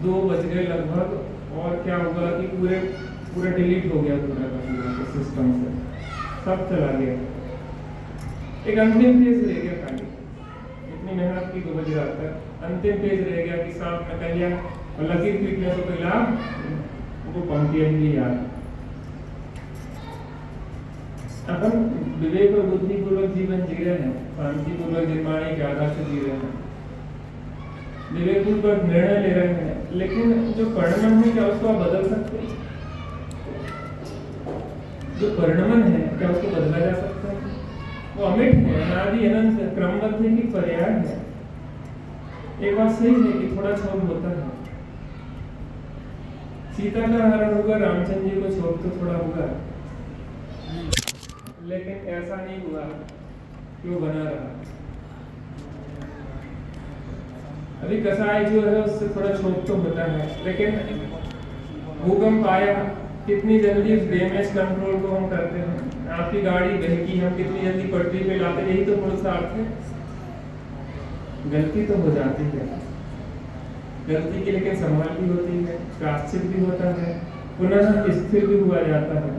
2 बज गए लगभग, और क्या हुआ कि पूरा डिलीट हो गया पूरा का पूरा सिस्टम से, सब चला गया। एक अंतिम पेज रह गया खाली, इतनी मेहनत की 2 बजे रात तक, अंतिम पेज रह गया कि सांप ने कह लिया और लकीर पीटने से कोई लाभ, वो पंक्तियां भी याद। अपन विवेक और बुद्धि पूर्वक जीवन जी रहे हैं, शांति पूर्वक निर्माणी के आधार से जी रहे हैं, विवेक पूर्वक निर्णय ले रहे हैं, लेकिन जो परिणमन है क्या उसको आप बदल सकते हैं? जो परिणमन है क्या उसको बदला जा सकता है? वो अमिट है, अनादि अनंत क्रमबद्ध है कि पर्याय है। एक बात सही है कि थोड़ा छोड़ होता है, सीता का हरण होगा, रामचंद्र जी को छोड़ तो थोड़ा होगा, लेकिन ऐसा नहीं हुआ कि वो बना रहा। अभी कसाई जो है उससे थोड़ा छोट तो होता है, लेकिन भूकंप आया, कितनी जल्दी उस डैमेज कंट्रोल को हम करते हैं। आपकी गाड़ी बहकी, हम कितनी जल्दी पटरी पे लाते, यही तो पुरुषार्थ है। गलती तो हो जाती है, गलती की लेकिन संभाल भी होती है, प्रायश्चित भी होता है, पुनः स्थिर भी हुआ जाता है।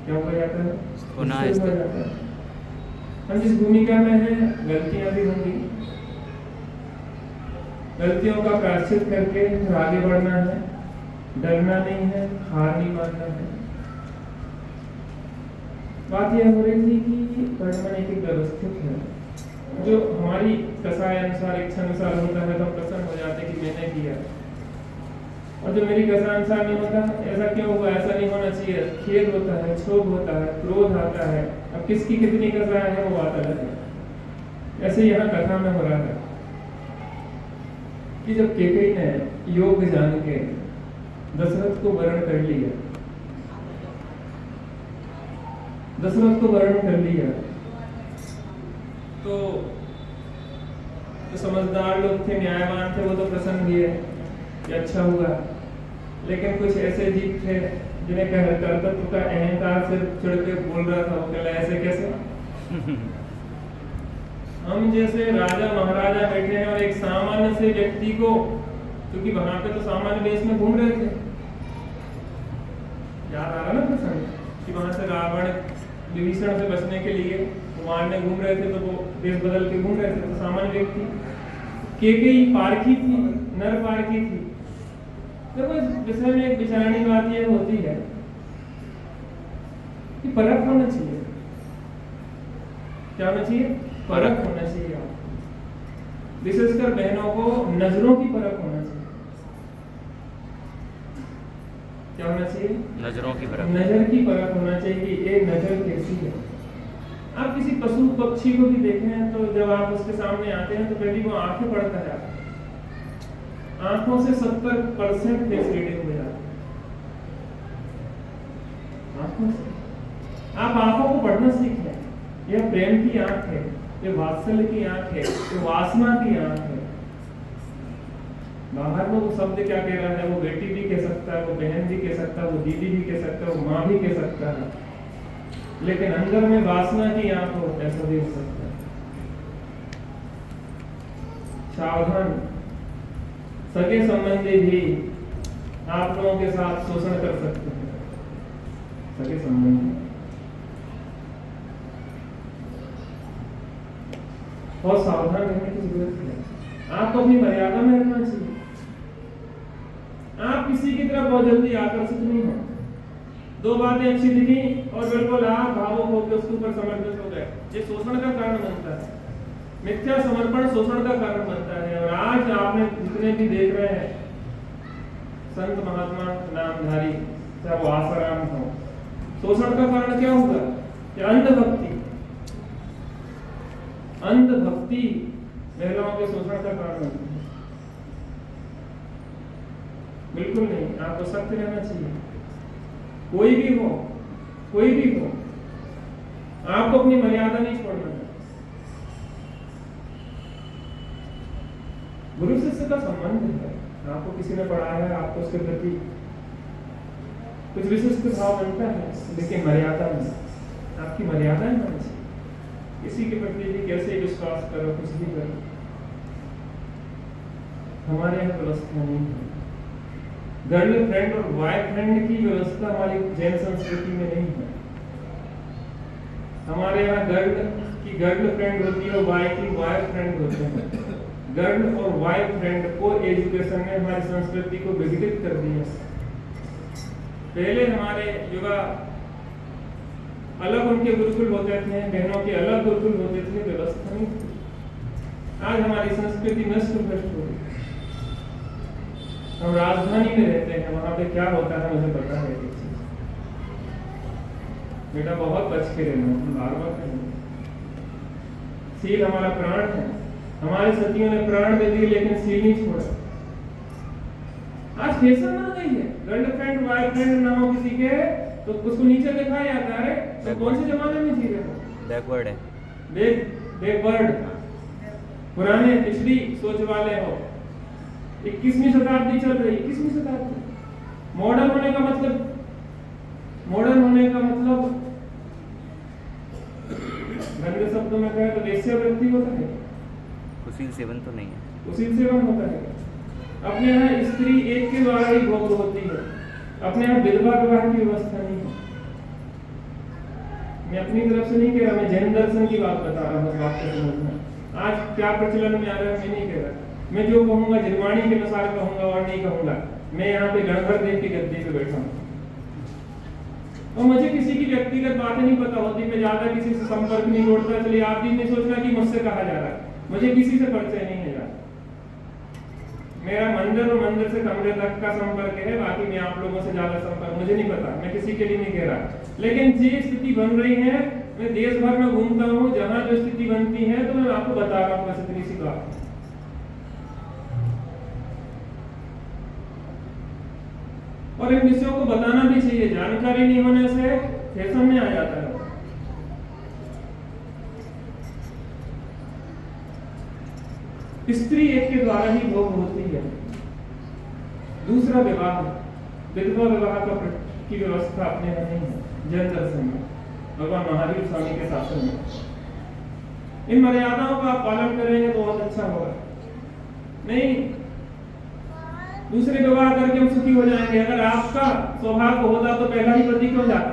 क्या हुआ जाता है? पुनः स्थिर हुआ जाता है। हम जिस भूमिका में हैं, गलतियां भी होंगी, गलतियों का प्रायश्चित करके आगे बढ़ना है, डरना नहीं है, हार नहीं मानना है। बात यह हो रही थी कि परिणमन एक व्यवस्थित है, जो हमारी कसाय अनुसार, इच्छा अनुसार होता है तो हम प्रसन्न हो जाते कि मैंने किया, और जो मेरी कसा अनुसार नहीं होता, ऐसा क्यों हुआ, ऐसा नहीं होना चाहिए, खेद होता है, क्षोभ होता है, क्रोध आता है। अब किसकी कितनी कसाय है वो बात अलग है। ऐसे यहाँ कथा में हो रहा है कि जब कैकेयी ने योग जान के दशरथ को वरण कर लिया, दशरथ को वरण कर लिया, तो जो समझदार लोग थे, न्यायवान थे, वो तो प्रसन्न हुए कि अच्छा हुआ। लेकिन कुछ ऐसे जीव थे जिन्हें कर्तृत्व का अहंकार से चढ़ के बोल रहा था, वो कहला ऐसे कैसे? हम जैसे राजा महाराजा बैठे हैं और एक सामान्य से व्यक्ति को, क्योंकि वहां पे तो सामान्य वेश में घूम रहे थे, याद आ रहा ना प्रसंग कि वहां से रावण विभीषण से बचने के लिए मारने घूम रहे थे, तो वो वेश बदल के घूम रहे थे, तो सामान्य व्यक्ति। कैकेयी पारखी थी, नर पारखी थी। देखो इस विषय में एक विचारणी बात ये होती है कि परख होना चाहिए। क्या होना चाहिए? परख होना चाहिए। विशेषकर बहनों को नजरों की परख होना चाहिए। क्या होना चाहिए? नजरों की परख। नजर की परख होना चाहिए कि ये नजर कैसी है। आप किसी पशु पक्षी को भी देखें तो जब आप उसके सामने आते हैं तो पहली वो आंखें पढ़ता है, आंखों से 70% फेस रीडिंग हो जाती है। आंखों से आप आंखों को पढ़ना सीख लें। यह प्रेम की आंख है, ये वात्सल्य की आंख है, ये वासना की आंख है। बाहर में वो शब्द क्या कह रहा है, वो बेटी भी कह सकता है, वो बहन भी कह सकता है, वो दीदी भी कह सकता है, वो माँ भी कह सकता है, लेकिन अंदर में वासना की आंख हो ऐसा भी हो सकता है। सावधान, सगे संबंधी भी आप लोगों के साथ शोषण कर सकते हैं। सगे संबंधी बहुत सावधान रहने की जरूरत है। आपको अपनी मर्यादा में रहना चाहिए। आप किसी की तरफ बहुत जल्दी आकर्षित नहीं हो। 2 बातें अच्छी दिखी और बिल्कुल आप भावुक होकर उसके ऊपर समर्पित हो गए, ये शोषण का कारण बनता है। मिथ्या समर्पण शोषण का कारण बनता है। और आज आपने जितने भी देख रहे हैं संत महात्मा नामधारी, चाहे वो आसाराम हो, शोषण का कारण क्या होगा? कि अंधभक्ति, अंधभक्ति महिलाओं के शोषण का कारण बनती है। बिल्कुल नहीं, आपको सत्य रहना चाहिए। कोई भी हो, कोई भी हो, आपको अपनी मर्यादा नहीं छोड़ना है। गुरु शिष्य का संबंध है, आपको किसी ने पढ़ाया है, आपको उसके प्रति कुछ विशिष्ट भाव बनता है, लेकिन मर्यादा में, आपकी मर्यादा है होनी चाहिए। किसी के प्रति भी कैसे विश्वास करो, कुछ भी करो, हमारे यहाँ व्यवस्था नहीं है। गर्लफ्रेंड और बॉयफ्रेंड की व्यवस्था हमारी जैन संस्कृति में नहीं है। हमारे यहाँ गर्ल की गर्लफ्रेंड होती है और बॉय की बॉयफ्रेंड होते हैं। गर्ल और बॉयफ्रेंड को एजुकेशन ने हमारी संस्कृति को विघटित कर दिया। पहले हमारे युवा अलग उनके गुरुकुल होते थे, बहनों के अलग गुरुकुल होते थे, व्यवस्था नहीं थी। आज हमारी संस्कृति नष्ट भ्रष्ट हो गई। हम राजधानी में रहते हैं, वहां पे क्या होता है मुझे पता है। बेटा बहुत बच के रहना, बार बार कहेंगे। सील हमारा प्राण है। हमारे सतियों ने प्राण दे दिए लेकिन सील नहीं छोड़ा। आज फैशन बन गई है, गर्लफ्रेंड बॉयफ्रेंड ना हो किसी के तो उसको नीचे दिखाया जाता है। तो कौन से जमाने में जी रहे हो? बैकवर्ड है, बैकवर्ड, पुराने पिछड़ी सोच वाले हो। 21वीं शताब्दी चल रही, 21वीं शताब्दी। मॉडर्न होने का मतलब गंदे शब्दों में कहे तो वेश्यावृत्ति होता है, कुशील सेवन तो नहीं है, कुशील सेवन होता है। अपने यहाँ स्त्री एक के द्वारा ही भोग होती है। अपने यहाँ विधवा विवाह की व्यवस्था नहीं है। मैं अपनी तरफ से नहीं कह रहा, मैं जैन दर्शन की बात बता रहा हूँ। बात को समझना आज क्या प्रचलन में आ रहा है मैं नहीं कह रहा। मैं जो कहूँगा जिरवाणी के अनुसार कहूँगा और नहीं कहूँगा। मैं यहाँ पे गणधर देव की गद्दी पे बैठा हूँ और मुझे किसी की व्यक्तिगत बातें नहीं पता होती। मैं ज्यादा किसी से संपर्क नहीं जोड़ता। चलिए आप भी नहीं सोचना कि मुझसे कहा जा रहा है, मुझे किसी से परिचय नहीं है। मेरा मंदिर और मंदिर से कमरे तक का संपर्क है, बाकी मैं आप लोगों से ज्यादा संपर्क मुझे नहीं पता। मैं किसी के लिए नहीं कह रहा, लेकिन जी स्थिति बन रही है। मैं देश भर में घूमता हूँ, जहाँ जो स्थिति बनती है तो मैं आपको बता रहा हूँ बस इतनी सी बात। और इन विषयों को बताना भी चाहिए। जानकारी नहीं होने से फैशन में आ जाता है। स्त्री एक के द्वारा ही भोग होती है। दूसरा विवाह, विधवा विवाह की व्यवस्था अपने यहाँ नहीं है जैन दर्शन में, भगवान महावीर स्वामी के शासन में। इन मर्यादाओं का आप पालन करेंगे तो बहुत अच्छा होगा। नहीं दूसरे विवाह करके हम सुखी हो जाएंगे। अगर आपका सौभाग्य होता तो पहला ही पति क्यों जाता,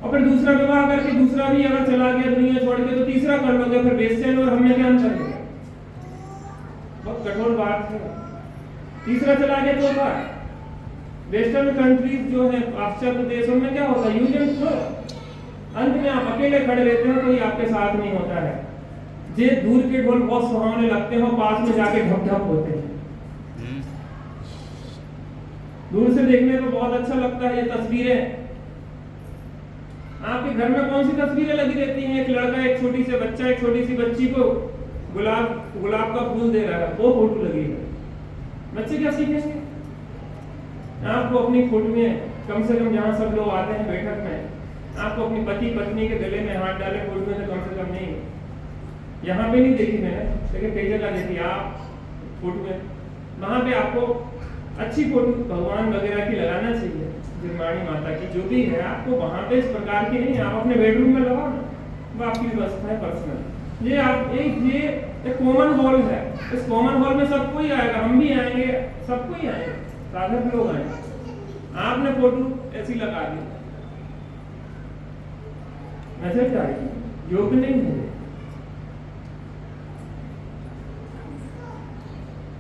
और फिर दूसरा विवाह करके दूसरा भी अगर चला गया दुनिया छोड़ के तो तीसरा कर लोगे। फिर बेस्टेन और हमें क्या अंतर है? बहुत कठोर बात है। तीसरा चला गया तो क्या? वेस्टर्न कंट्रीज जो है पाश्चात्य देशों में क्या होता है? Use and throw. अंत में आप अकेले खड़े रहते हो, कोई आपके साथ नहीं होता है। जे दूर के ढोल बहुत सुहावने लगते हो, पास में जाके ढप ढप होते हैं। दूर से देखने को बहुत अच्छा लगता है। ये तस्वीरें आपके घर में कौन सी तस्वीरें लगी रहती हैं? एक लड़का, एक छोटी सी बच्चा, एक छोटी सी बच्ची को गुलाब का फूल दे रहा है, वो फोटो लगी है। बच्चे क्या सीखेंगे? आपको अपनी फोटो में कम से कम जहाँ सब लोग आते हैं बैठक में, आपको अपनी पति पत्नी के गले में हाथ डाले फोटो में तो कम से कम नहीं, यहाँ पे नहीं देखी मैंने, लेकिन कई जगह देखी आप फोटो में। वहां पे आपको अच्छी फोटो भगवान वगैरह की लगाना चाहिए, निर्माणी माता की जो भी है। आपको वहां पे इस प्रकार की नहीं, आप अपने बेडरूम में लगाओ ना, वो आपकी व्यवस्था है पर्सनल। ये आप एक कॉमन हॉल है, इस कॉमन हॉल में सब कोई आएगा, हम भी आएंगे, सब कोई आएंगे, साधक लोग आएंगे। आपने फोटो ऐसी लगा दी, नजर जाएगी, योग्य नहीं है।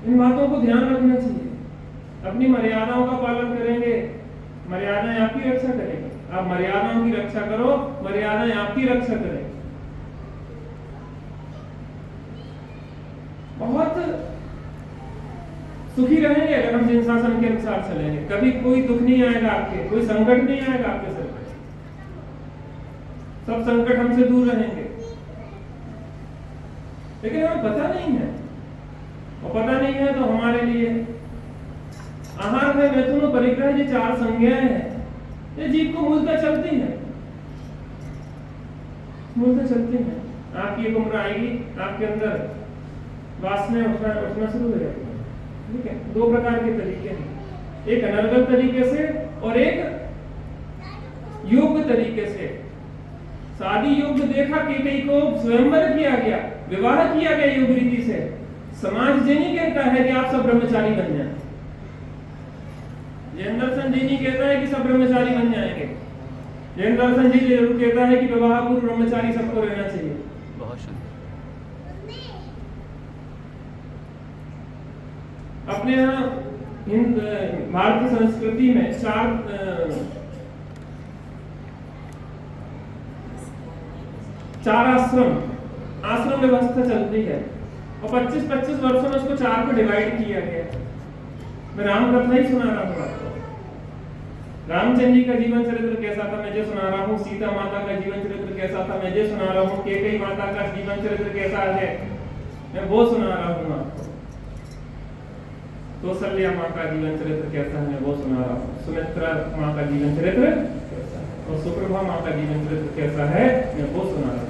इन बातों को ध्यान रखना चाहिए। अपनी मर्यादाओं का पालन करेंगे, मर्यादाएं आपकी रक्षा करेंगे। आप मर्यादाओं की रक्षा करो, मर्यादाएं आपकी रक्षा करें। बहुत सुखी रहेंगे अगर हम जिन शासन के अनुसार चलेंगे। कभी कोई दुख नहीं आएगा आपके, कोई संकट नहीं आएगा आपके सर पे। सब संकट हमसे दूर रहेंगे। लेकिन हमें पता नहीं है, और पता नहीं है तो हमारे लिए आहार है, मैथुन, परिग्रह, ये चार संज्ञाएं हैं, ये जीव को मूलतः चलती है, मूलतः चलती है। आपकी एक उम्र आएगी, आपके अंदर वासना उठना शुरू हो जाएगी। ठीक है, दो प्रकार के तरीके हैं, एक अनर्गल तरीके से और एक योग्य तरीके से। शादी योग्य देखा कि कई को स्वयंवर किया गया, विवाह किया गया योग रीति से। समाज ये नहीं कहता है कि आप सब ब्रह्मचारी बन जाएं। जैन दर्शन जी नहीं कहता है कि सब ब्रह्मचारी बन जाएंगे। जैन दर्शन जी जरूर कहता है कि विवाह पूर्व ब्रह्मचारी सबको रहना चाहिए। बहुत सुंदर। अपने यहाँ हिंद भारतीय संस्कृति में चार आश्रम व्यवस्था चलती है और 25-25 वर्षों में उसको 4 को डिवाइड किया गया है। मैं राम कथा ही सुना रहा हूँ आपको। रामचंद्र जी का जीवन चरित्र कैसा था मैं जो सुना रहा हूँ, सीता माता का जीवन चरित्र कैसा था मैं जो सुना रहा हूँ, कैकेयी माता का जीवन चरित्र कैसा है मैं वो सुना रहा हूँ आपको। कौशल्या माँ का जीवन चरित्र कैसा है मैं वो सुना रहा हूँ। सुमित्रा माँ का जीवन चरित्र कैसा है और सुप्रभा माँ का जीवन चरित्र कैसा है मैं वो सुना रहा हूँ।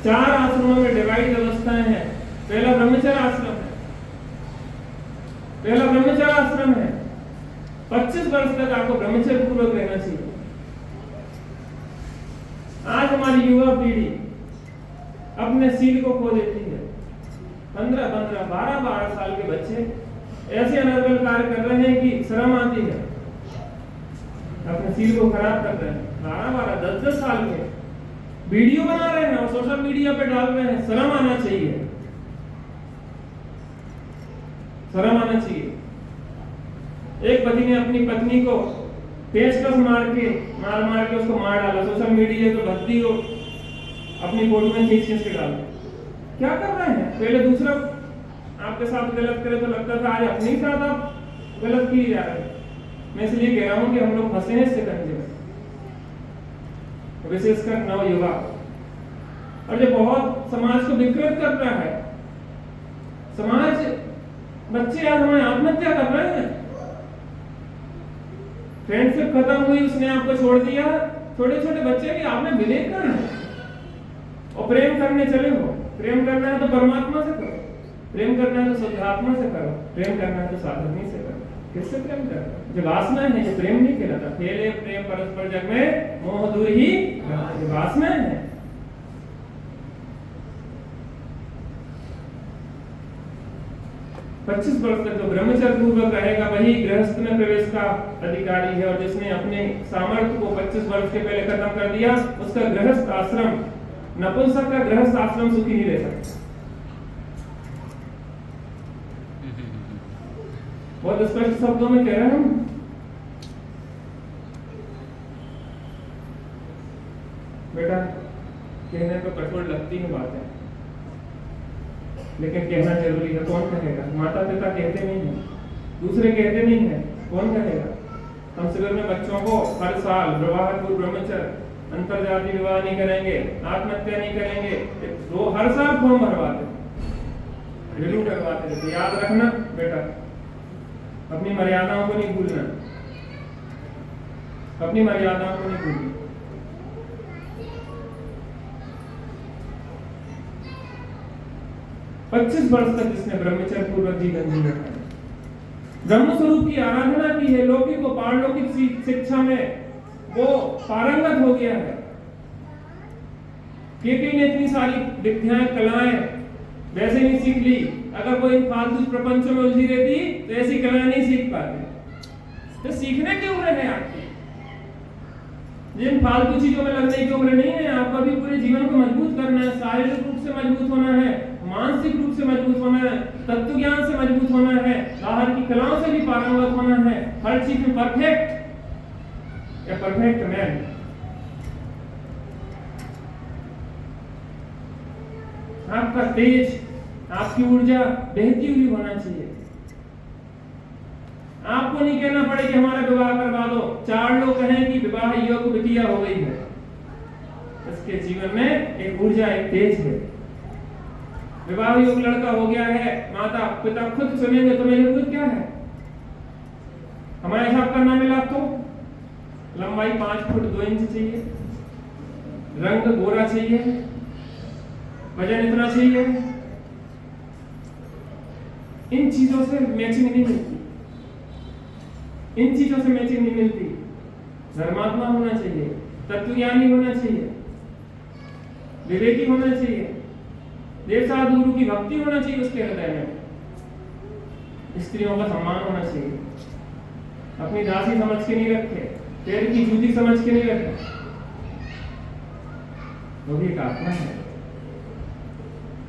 4 आश्रमों में डिवाइड व्यवस्थाएं हैं। पहला ब्रह्मचर्य आश्रम है। पहला ब्रह्मचर्य आश्रम है। 25 वर्ष तक आपको ब्रह्मचर्य पूर्वक रहना चाहिए। आज हमारी युवा पीढ़ी अपने सील को खो देती है। 15-15, 12-12 साल के बच्चे ऐसे अनर्गल कार्य कर रहे हैं कि शर्म आती है। अपने सील को खराब कर रहे हैं। 12-12, 10-10 साल के वीडियो बना रहे हैं और सोशल मीडिया पे डाल रहे हैं। शर्म आना चाहिए, शर्म आना चाहिए। एक पति ने अपनी पत्नी को पेचकस मार के उसको मार डाला। सोशल मीडिया पे भक्ति को अपनी फोटो में खींच के डाल। क्या कर रहे हैं? पहले दूसरा आपके साथ गलत करे तो लगता था आज अपने साथ आप गलत किए जा रहे हैं। मैं इसलिए कह रहा हूं कि हम लोग फंसे हैं इससे कंजे में, विशेषकर नवयुवा, और जो बहुत समाज को विकृत कर रहा है। समाज बच्चे आज हमें आत्महत्या कर रहे हैं। फ्रेंडशिप खत्म हुई, उसने आपको छोड़ दिया। छोटे छोटे बच्चे भी आप में विवेक कर रहे हैं और प्रेम करने चले हो। प्रेम करना है तो परमात्मा से करो, प्रेम करना है तो शुद्धात्मा से करो, प्रेम करना है तो साधनी से करो। किससे प्रेम करना? जो वासना है, जो प्रेम नहीं कहलाता। फैले प्रेम परस्पर जग में, मोह दूर ही जो वासना है। पच्चीस वर्ष तक तो ब्रह्मचर्य पूर्वक रहेगा वही गृहस्थ में प्रवेश का अधिकारी है। और जिसने अपने सामर्थ्य को 25 वर्ष के पहले खत्म कर दिया, उसका गृहस्थ आश्रम, नपुंसक का गृहस्थ आश्रम सुखी नहीं रह सकता। बहुत स्पष्ट शब्दों में कह रहे हैं हम। बेटा, कहने पर कठोर लगती है बातें, लेकिन कहना जरूरी है। कौन कहेगा? माता पिता कहते नहीं है, दूसरे कहते नहीं है, कौन कहेगा? हम शिविर में बच्चों को हर साल विवाह पूर्व ब्रह्मचर्य, अंतरजातीय विवाह नहीं करेंगे, आत्महत्या नहीं करेंगे, तो हर साल फॉर्म भरवाते, रिन्यू करवाते थे। याद रखना बेटा, अपनी मर्यादाओं को नहीं भूलना, अपनी मर्यादाओं को नहीं भूलना। पच्चीस वर्ष तक जिसने ब्रह्मचर्य पूर्वक जीवन जी रखा है, ब्रह्म स्वरूप की आराधना की है, लौकिक और पारलौकिक शिक्षा में वो पारंगत हो गया है। केकेयी ने इतनी सारी विद्याएं, कलाएं वैसे नहीं सीख ली। अगर वो इन फालतू प्रपंचों में उलझी रहती तो ऐसी कलाएं नहीं सीख पाते। तो सीखने की उम्र है आपकी, जिन फालतू चीजों में लगने की उम्र नहीं है। आपको अभी पूरे जीवन को मजबूत करना है, शारीरिक रूप से मजबूत होना है, मानसिक रूप से मजबूत होना है, तत्व ज्ञान से मजबूत होना है, बाहर की कलाओं से भी पारंगत होना है, हर चीज में परफेक्ट या परफेक्ट मैन। आपका तेज, आपकी ऊर्जा बहती हुई होना चाहिए। आपको नहीं कहना पड़े कि हमारा विवाह करवा दो, 4 लोग कहें कि विवाह योग्य बिटिया हो गई है। इसके जीवन में एक ऊर्जा, एक तेज है। विवाह योग्य लड़का हो गया है, माता पिता खुद सुनेंगे तो मेरी जरूरत क्या है? हमारे हिसाब करना मिला तो लंबाई 5 फुट 2 इंच चाहिए, रंग गोरा चाहिए, वजन इतना चाहिए। इन चीजों से मैचिंग नहीं मिलती, इन चीजों से मैचिंग नहीं मिलती। धर्मात्मा होना चाहिए, तत्वज्ञानी होना चाहिए, विवेकी होना चाहिए, देव साधु गुरु की भक्ति होना चाहिए उसके हृदय में। स्त्रियों का सम्मान होना चाहिए, अपनी दासी समझ के नहीं रखे, पैर की जूती समझ के नहीं रखे। वो भी एक आत्मा है,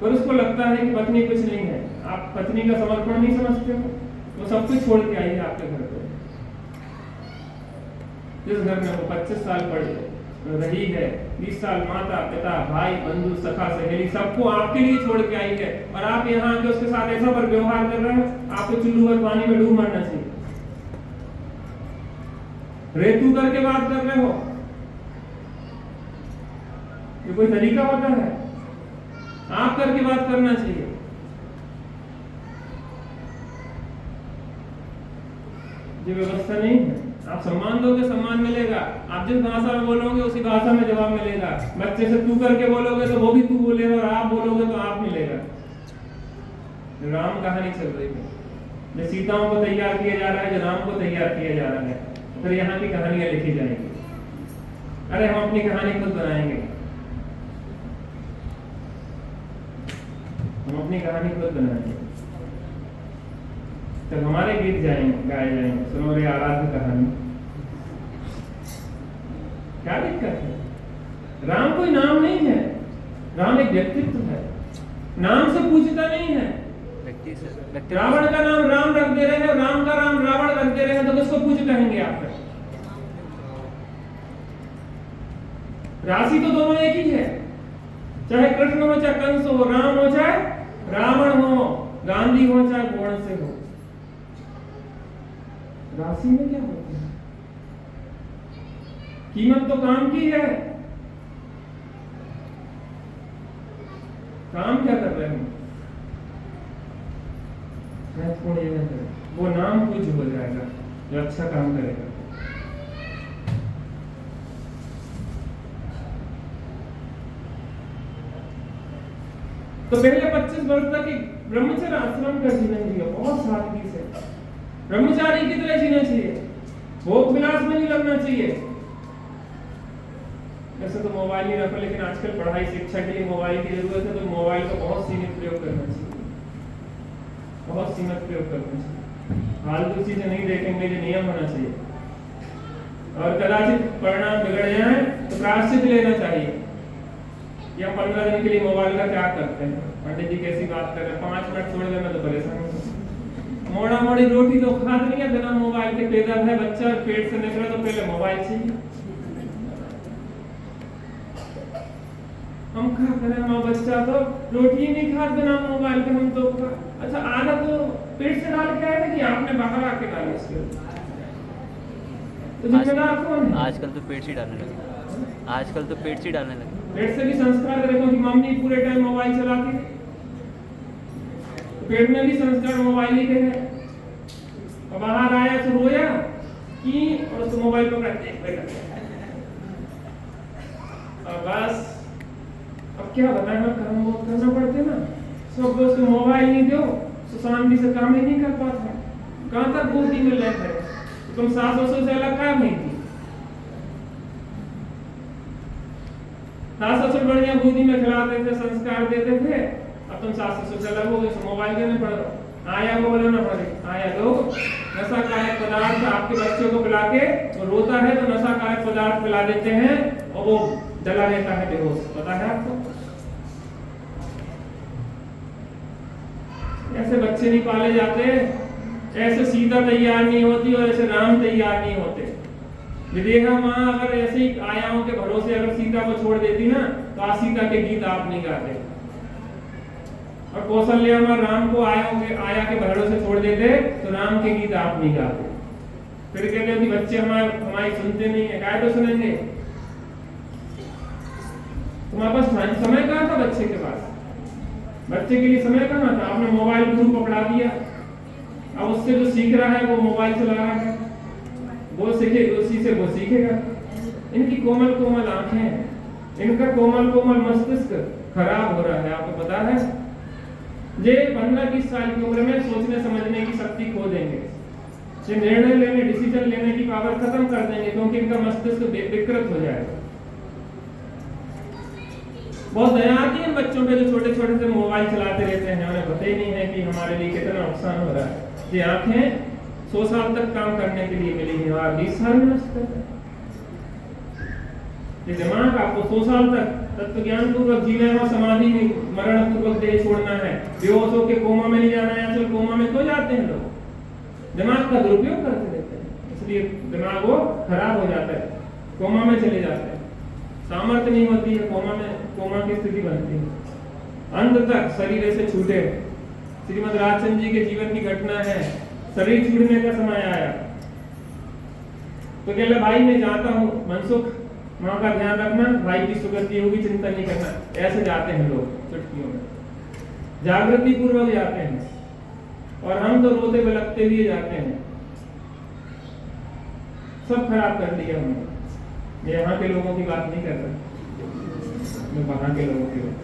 पर उसको लगता है कि पत्नी कुछ नहीं है। आप पत्नी का समर्पण नहीं समझते हो, वो सब कुछ छोड़ के आई है आपके घर पे। जिस घर में वो 25 साल पढ़ रही है, 20 साल माता पिता भाई बंधु सखा सहेली सबको आपके लिए छोड़ के आई है, और आप यहाँ आके उसके साथ ऐसा पर व्यवहार कर रहे हो, आपको चुल्लू और पानी में डूब मरना चाहिए। रेतू करके बात कर रहे हो, ये कोई तरीका होता है? आप करके बात करना चाहिए। ये व्यवस्था नहीं है। आप सम्मान दोगे, सम्मान मिलेगा। आप जिस भाषा में बोलोगे उसी भाषा में जवाब मिलेगा। बच्चे से तू करके बोलोगे तो वो भी तू बोलेगा, और आप बोलोगे तो आप मिलेगा। राम कहानी चल रही है, जो सीताओं को तैयार किया जा रहा है, जो राम को तैयार किया जा रहा है, फिर यहाँ की कहानियां लिखी जाएंगी। अरे हम अपनी कहानी खुद बनाएंगे, हम अपनी कहानी खुद बनाएंगे। तो हमारे गीत जाएंगे, गाए जाएंगे, सुनो रे आराध्य कहानी। क्या दिक्कत है? राम कोई नाम नहीं है, राम एक व्यक्तित्व है, नाम से पूछता नहीं है। रावण का नाम राम रख दे रहे हैं, राम का नाम रावण रख दे रहे हैं, तो किसको पूज कहेंगे आप? राशि तो दोनों एक ही है, चाहे कृष्ण हो चाहे कंस हो, राम हो चाहे रावण हो, गांधी हो चाहे गोण से हो। राशि में क्या होता है? कीमत तो काम की है। काम क्या कर रहे हैं? महत्वपूर्ण ये है, वो नाम कुछ हो जाएगा जो अच्छा काम करेगा। तो पहले 25 वर्ष तक एक ब्रह्मचर्य आश्रम का जीवन जिया, बहुत सादगी से ब्रह्मचारी की तरह जीना चाहिए, भोग विलास में नहीं लगना चाहिए। वैसे तो मोबाइल ही रखो, लेकिन आजकल पढ़ाई शिक्षा के लिए मोबाइल की जरूरत है, तो मोबाइल का बहुत सीमित प्रयोग करना चाहिए, बहुत सीमित प्रयोग करना चाहिए। फालतू चीजें नहीं देखेंगे, जो नियम होना चाहिए। और कदाचित परिणाम बिगड़ जाए तो प्रायश्चित लेना चाहिए। या 15 दिन के लिए मोबाइल का क्या करते हैं? पंडित जी कैसी बात कर रहे हैं, 5 मिनट छोड़ देना तो परेशान हो। मोड़ा मोड़ी रोटी तो खा नहीं है बिना मोबाइल के। पैदा है बच्चा, पेट से निकला तो पहले मोबाइल चाहिए। हम क्या करें, माँ बच्चा तो रोटी नहीं खा बिना मोबाइल के। हम तो अच्छा आधा तो पेट से डाल के आए थे कि आपने बाहर आके डाला इसके, तो जिम्मेदार कौन है? आजकल तो पेट से डालने लगे, आजकल तो पेट से डालने लगे। पेट से भी संस्कार देखो कि मम्मी पूरे टाइम मोबाइल चलाती है, पेट में भी संस्कार मोबाइल ही के हैं। और बाहर आया तो रोया कि, और उसको मोबाइल पकड़ा देख और बस। अब क्या बताएं, मैं काम बहुत करना पड़ते ना, सब दोस्त मोबाइल नहीं दो तो शांति से काम ही नहीं कर पाता। कहाँ तक गोदी में ले गए? तुम सास ससुर से अलग काम नहीं थी। सास ससुर बढ़िया गोदी में खिलाते थे, संस्कार देते थे। अब तुम सास ससुर से अलग हो गए, मोबाइल देने पड़ रहा। आया को बोलना पड़े, आया दो नशा कारक पदार्थ आपके बच्चे को पिला के, वो रोता है तो नशा कारक पदार्थ पिला देते हैं और वो जला रहता है बेहोश। पता है आपको? ऐसे बच्चे नहीं पाले जाते, ऐसे सीता तैयार नहीं होती और ऐसे राम तैयार नहीं होते। विदेहा माँ अगर ऐसे ही आयाओं के भरोसे अगर सीता को छोड़ देती ना, तो आज सीता के गीत आप नहीं गाते। और कौशल्या माँ राम को आया के भरोसे छोड़ देते तो राम के गीत आप नहीं गाते। फिर कहते हैं कि बच्चे हमारी सुनते नहीं है, गाय तो सुनेंगे। तुम्हारे पास समय कहाँ था? बच्चे के पास बच्चे के लिए समय कहाँ था? आपने मोबाइल ग्रुप पकड़ा दिया। अब उससे जो सीख रहा है वो मोबाइल चला रहा है, वो सीखे, उसी से वो सीखेगा। इनकी कोमल कोमल आंखें, इनका कोमल कोमल मस्तिष्क खराब हो रहा है। आपको पता है? ये 15-20 साल की उम्र में सोचने समझने की शक्ति खो देंगे, ये निर्णय लेने डिसीजन लेने की पावर खत्म कर देंगे, क्योंकि इनका मस्तिष्क विकृत हो जाएगा। बहुत दया आती है इन बच्चों पे जो छोटे छोटे से मोबाइल चलाते रहते हैं, उन्हें पता ही नहीं है कि हमारे लिए कितना नुकसान हो रहा है। ये आंखें 100 साल तक काम करने के लिए मिली है और 20 साल में नष्ट कर रहे हैं। ये दिमाग आपको 100 साल तक तत्व ज्ञान पूर्वक जीना है और समाधि में मरण पूर्वक देह छोड़ना है, बेहोश होकर कोमा में नहीं जाना है। आजकल कोमा में क्यों जाते हैं लोग? दिमाग का दुरुपयोग करते रहते हैं, इसलिए दिमाग वो खराब हो जाता है, कोमा में चले जाते हैं, सामर्थ्य नहीं होती है, कोमा की स्थिति बनती है। अंत तक शरीर से छूटे। श्रीमद् राजचंद्र जी के जीवन की घटना है, शरीर छूटने का समय आया तो कहले भाई मैं जाता हूँ, मनसुख माँ का ध्यान रखना, भाई की सुगति होगी, चिंता नहीं करना। ऐसे जाते हैं लोग चुटकियों में, जागृति पूर्वक जाते हैं, और हम तो रोते बिलखते हुए जाते हैं। सब खराब कर दिया हमने। मैं यहाँ के लोगों की बात नहीं कर रहा, मैं वहां के लोगों की बात।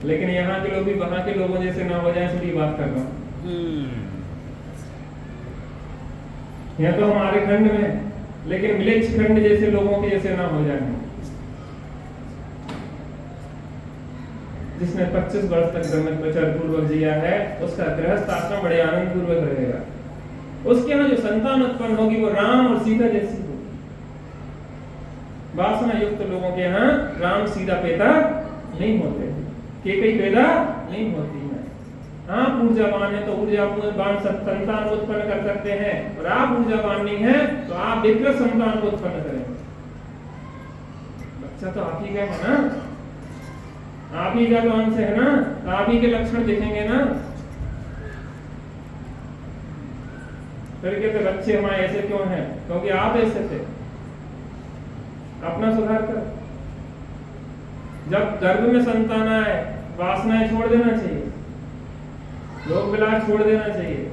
लेकिन यहाँ के लोग भी वहां के लोगों जैसे ना हो जाए, इसलिए बात कर रहा हूँ। यहाँ तो हमारे खंड में, लेकिन मिलेच्छ खंड जैसे लोगों के जैसे ना हो जाए। जिसने 25 वर्ष तक ब्रह्मचर्य पूर्वक जिया है, उसका गृहस्थ आश्रम बड़े आनंद पूर्वक रहेगा। उसके यहाँ जो संतान उत्पन्न होगी वो राम और सीता जैसी होगी। वासना युक्त लोगों के यहाँ राम सीता पैदा नहीं होते, केकई पैदा नहीं होती है। हाँ, ऊर्जावान है तो ऊर्जावान संतान को उत्पन्न कर सकते हैं, और आप ऊर्जावान नहीं है तो आप विकृत संतान को उत्पन्न करेंगे। बच्चा तो आप ही का है ना, आप ही का तो अंश है ना, तो आप ही के लक्षण दिखेंगे ना। फिर कहते बच्चे हमारे ऐसे क्यों हैं? क्योंकि आप ऐसे थे। अपना सुधार कर। जब गर्भ में संतान आए, वासनाएं छोड़ देना चाहिए, लोक विलास छोड़ देना चाहिए,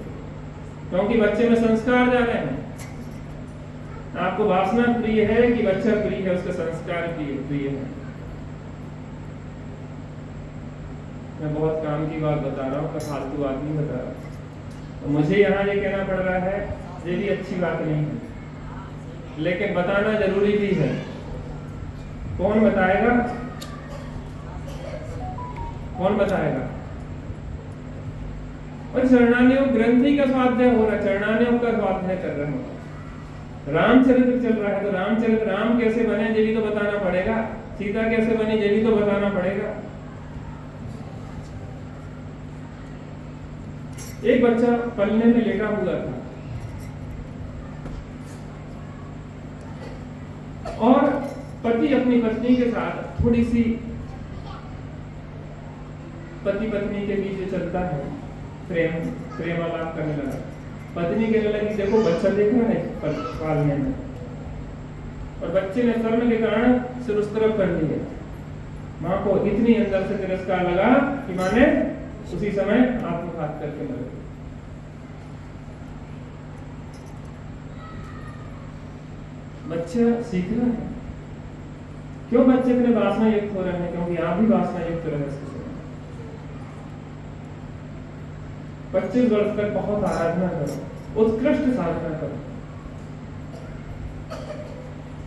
क्योंकि बच्चे में संस्कार जा रहे हैं। आपको वासना प्रिय है कि बच्चा प्रिय है? उसका संस्कार प्रिय है। मैं बहुत काम की बात बता रहा हूँ, फालतू बात नहीं बता रहा। तो मुझे यहाँ ये कहना पड़ रहा है, ये भी अच्छी बात नहीं है, लेकिन बताना जरूरी भी है। कौन बताएगा? कौन बताएगा? और चरणान्यों ग्रंथि का स्वाध्याय हो रहा है, चरणान्यों का स्वाध्याय कर रहे हैं। रामचरित्र चल रहा है, तो रामचरित्र राम कैसे बने ये भी तो बताना पड़ेगा, सीता कैसे बनी ये भी तो बताना पड़ेगा। एक बच्चा पलने में लेटा हुआ था, और पति अपनी पत्नी के साथ थोड़ी सी पति पत्नी के बीच चलता है, प्रेमालाप करने लगा। पत्नी कहने लगी देखो बच्चा देख रहा है पालने में, और बच्चे ने शर्म के कारण सिर उस तरफ कर लिया। माँ को इतनी अंदर से तिरस्कार लगा कि माँ ने उसी समय आत्मघात करके मर गई। बच्चा सीख रहा है। क्यों बच्चे इतने वासना युक्त हो रहे हैं? क्योंकि आप भी वासना युक्त रहे। 25 वर्ष तक बहुत आराधना करो, उत्कृष्ट साधना करो,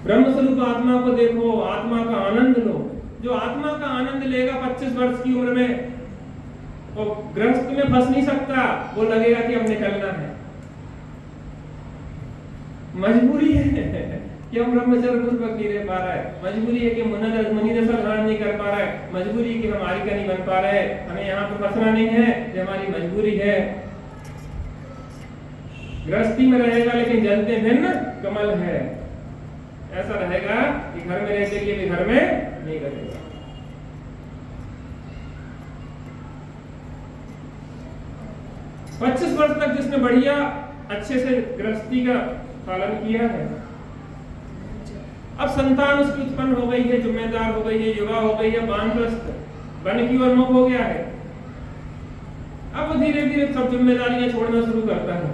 ब्रह्म स्वरूप आत्मा को देखो, आत्मा का आनंद लो। जो आत्मा का आनंद लेगा 25 वर्ष की उम्र में, वो गृहस्थ में फंस नहीं सकता। वो लगेगा कि अब निकलना है, मजबूरी है कि हम ब्रह्मचर्य पूर्वक नहीं रह पा रहा है, मजबूरी है कि मुनि दशा धारण नहीं कर पा रहा है, मजबूरी है कि हमारी का नहीं बन पा रहा है, हमें यहाँ पे फंसना नहीं है, ये हमारी मजबूरी है। गृहस्थी में रहेगा लेकिन जलते भिन्न कमल है, ऐसा रहेगा कि घर में रहते लिए भी घर में नहीं रहेगा। पच्चीस वर्ष तक जिसने बढ़िया अच्छे से गृहस्थी का पालन किया है, अब संतान उसकी उत्पन्न हो गई है, जिम्मेदार हो गई है, युवा हो गई है, वानप्रस्थ वन की ओर मुख हो गया है। अब वो धीरे धीरे सब जिम्मेदारियां छोड़ना शुरू करता है।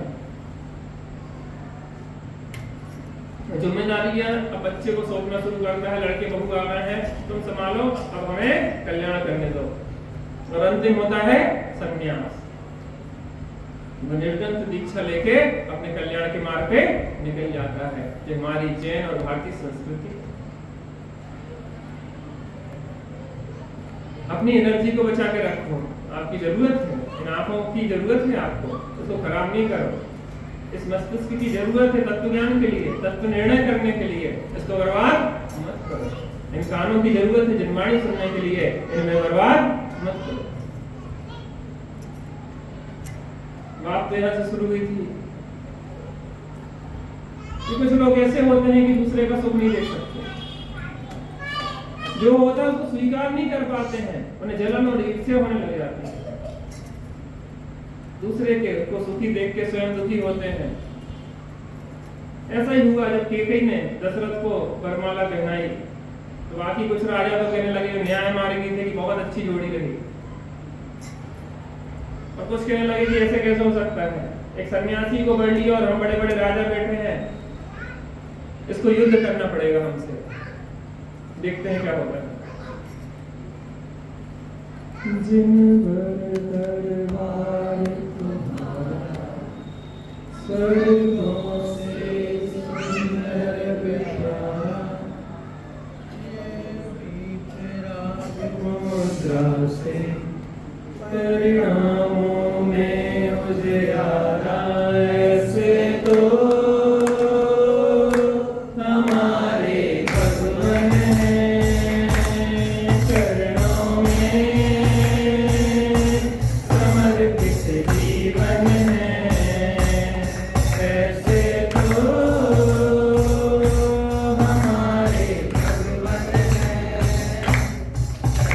जिम्मेदारियां अब बच्चे को सौंपना शुरू करता है, लड़के बहू आ गए हैं, तुम संभालो, अब हमें कल्याण करने दो। और अंतिम होता है संन्यास। वो निर्गंत दीक्षा लेके अपने कल्याण के मार्ग पे निकल जाता है। ये हमारी जैन और भारतीय संस्कृति। अपनी एनर्जी को बचा के रखो, आपकी जरूरत है, इन आंखों की जरूरत है आपको, उसको खराब नहीं करो। इस मस्तिष्क की जरूरत है तत्व ज्ञान के लिए, तत्व निर्णय करने के लिए, इसको बर्बाद मत करो। इन कानों की जरूरत है जनवाणी सुनने के लिए, इनमें बर्बाद मत करो। बात तो यहाँ से शुरू हुई थी कि कुछ लोग ऐसे होते हैं कि दूसरे का सुख नहीं देख सकते, जो होता है उसको स्वीकार नहीं कर पाते हैं, उन्हें जलन और ईर्ष्या होने लग जाती है। दूसरे के को सुखी देख के स्वयं दुखी होते हैं। ऐसा ही हुआ जब केकई ने दशरथ को वरमाला पहनाई तो बाकी कुछ राजा तो कहने लगे न्याय मारेगी थे कि बहुत अच्छी जोड़ी रही, और कुछ कहने लगे कि ऐसे कैसे हो सकता है, एक सन्यासी को बढ़ लिया और हम बड़े बड़े राजा बैठे हैं, इसको युद्ध करना पड़ेगा हमसे, देखते हैं क्या होता है। जिन दरबार तुम्हारा स्वर्गों से सुंदर प्यारा, मुद्रा से परिणामों में उजियारा, ऐसे तो हमारे भगवान हैं, चरणों में समर्पित जीवन है, ऐसे तो हमारे भगवान हैं, चरणों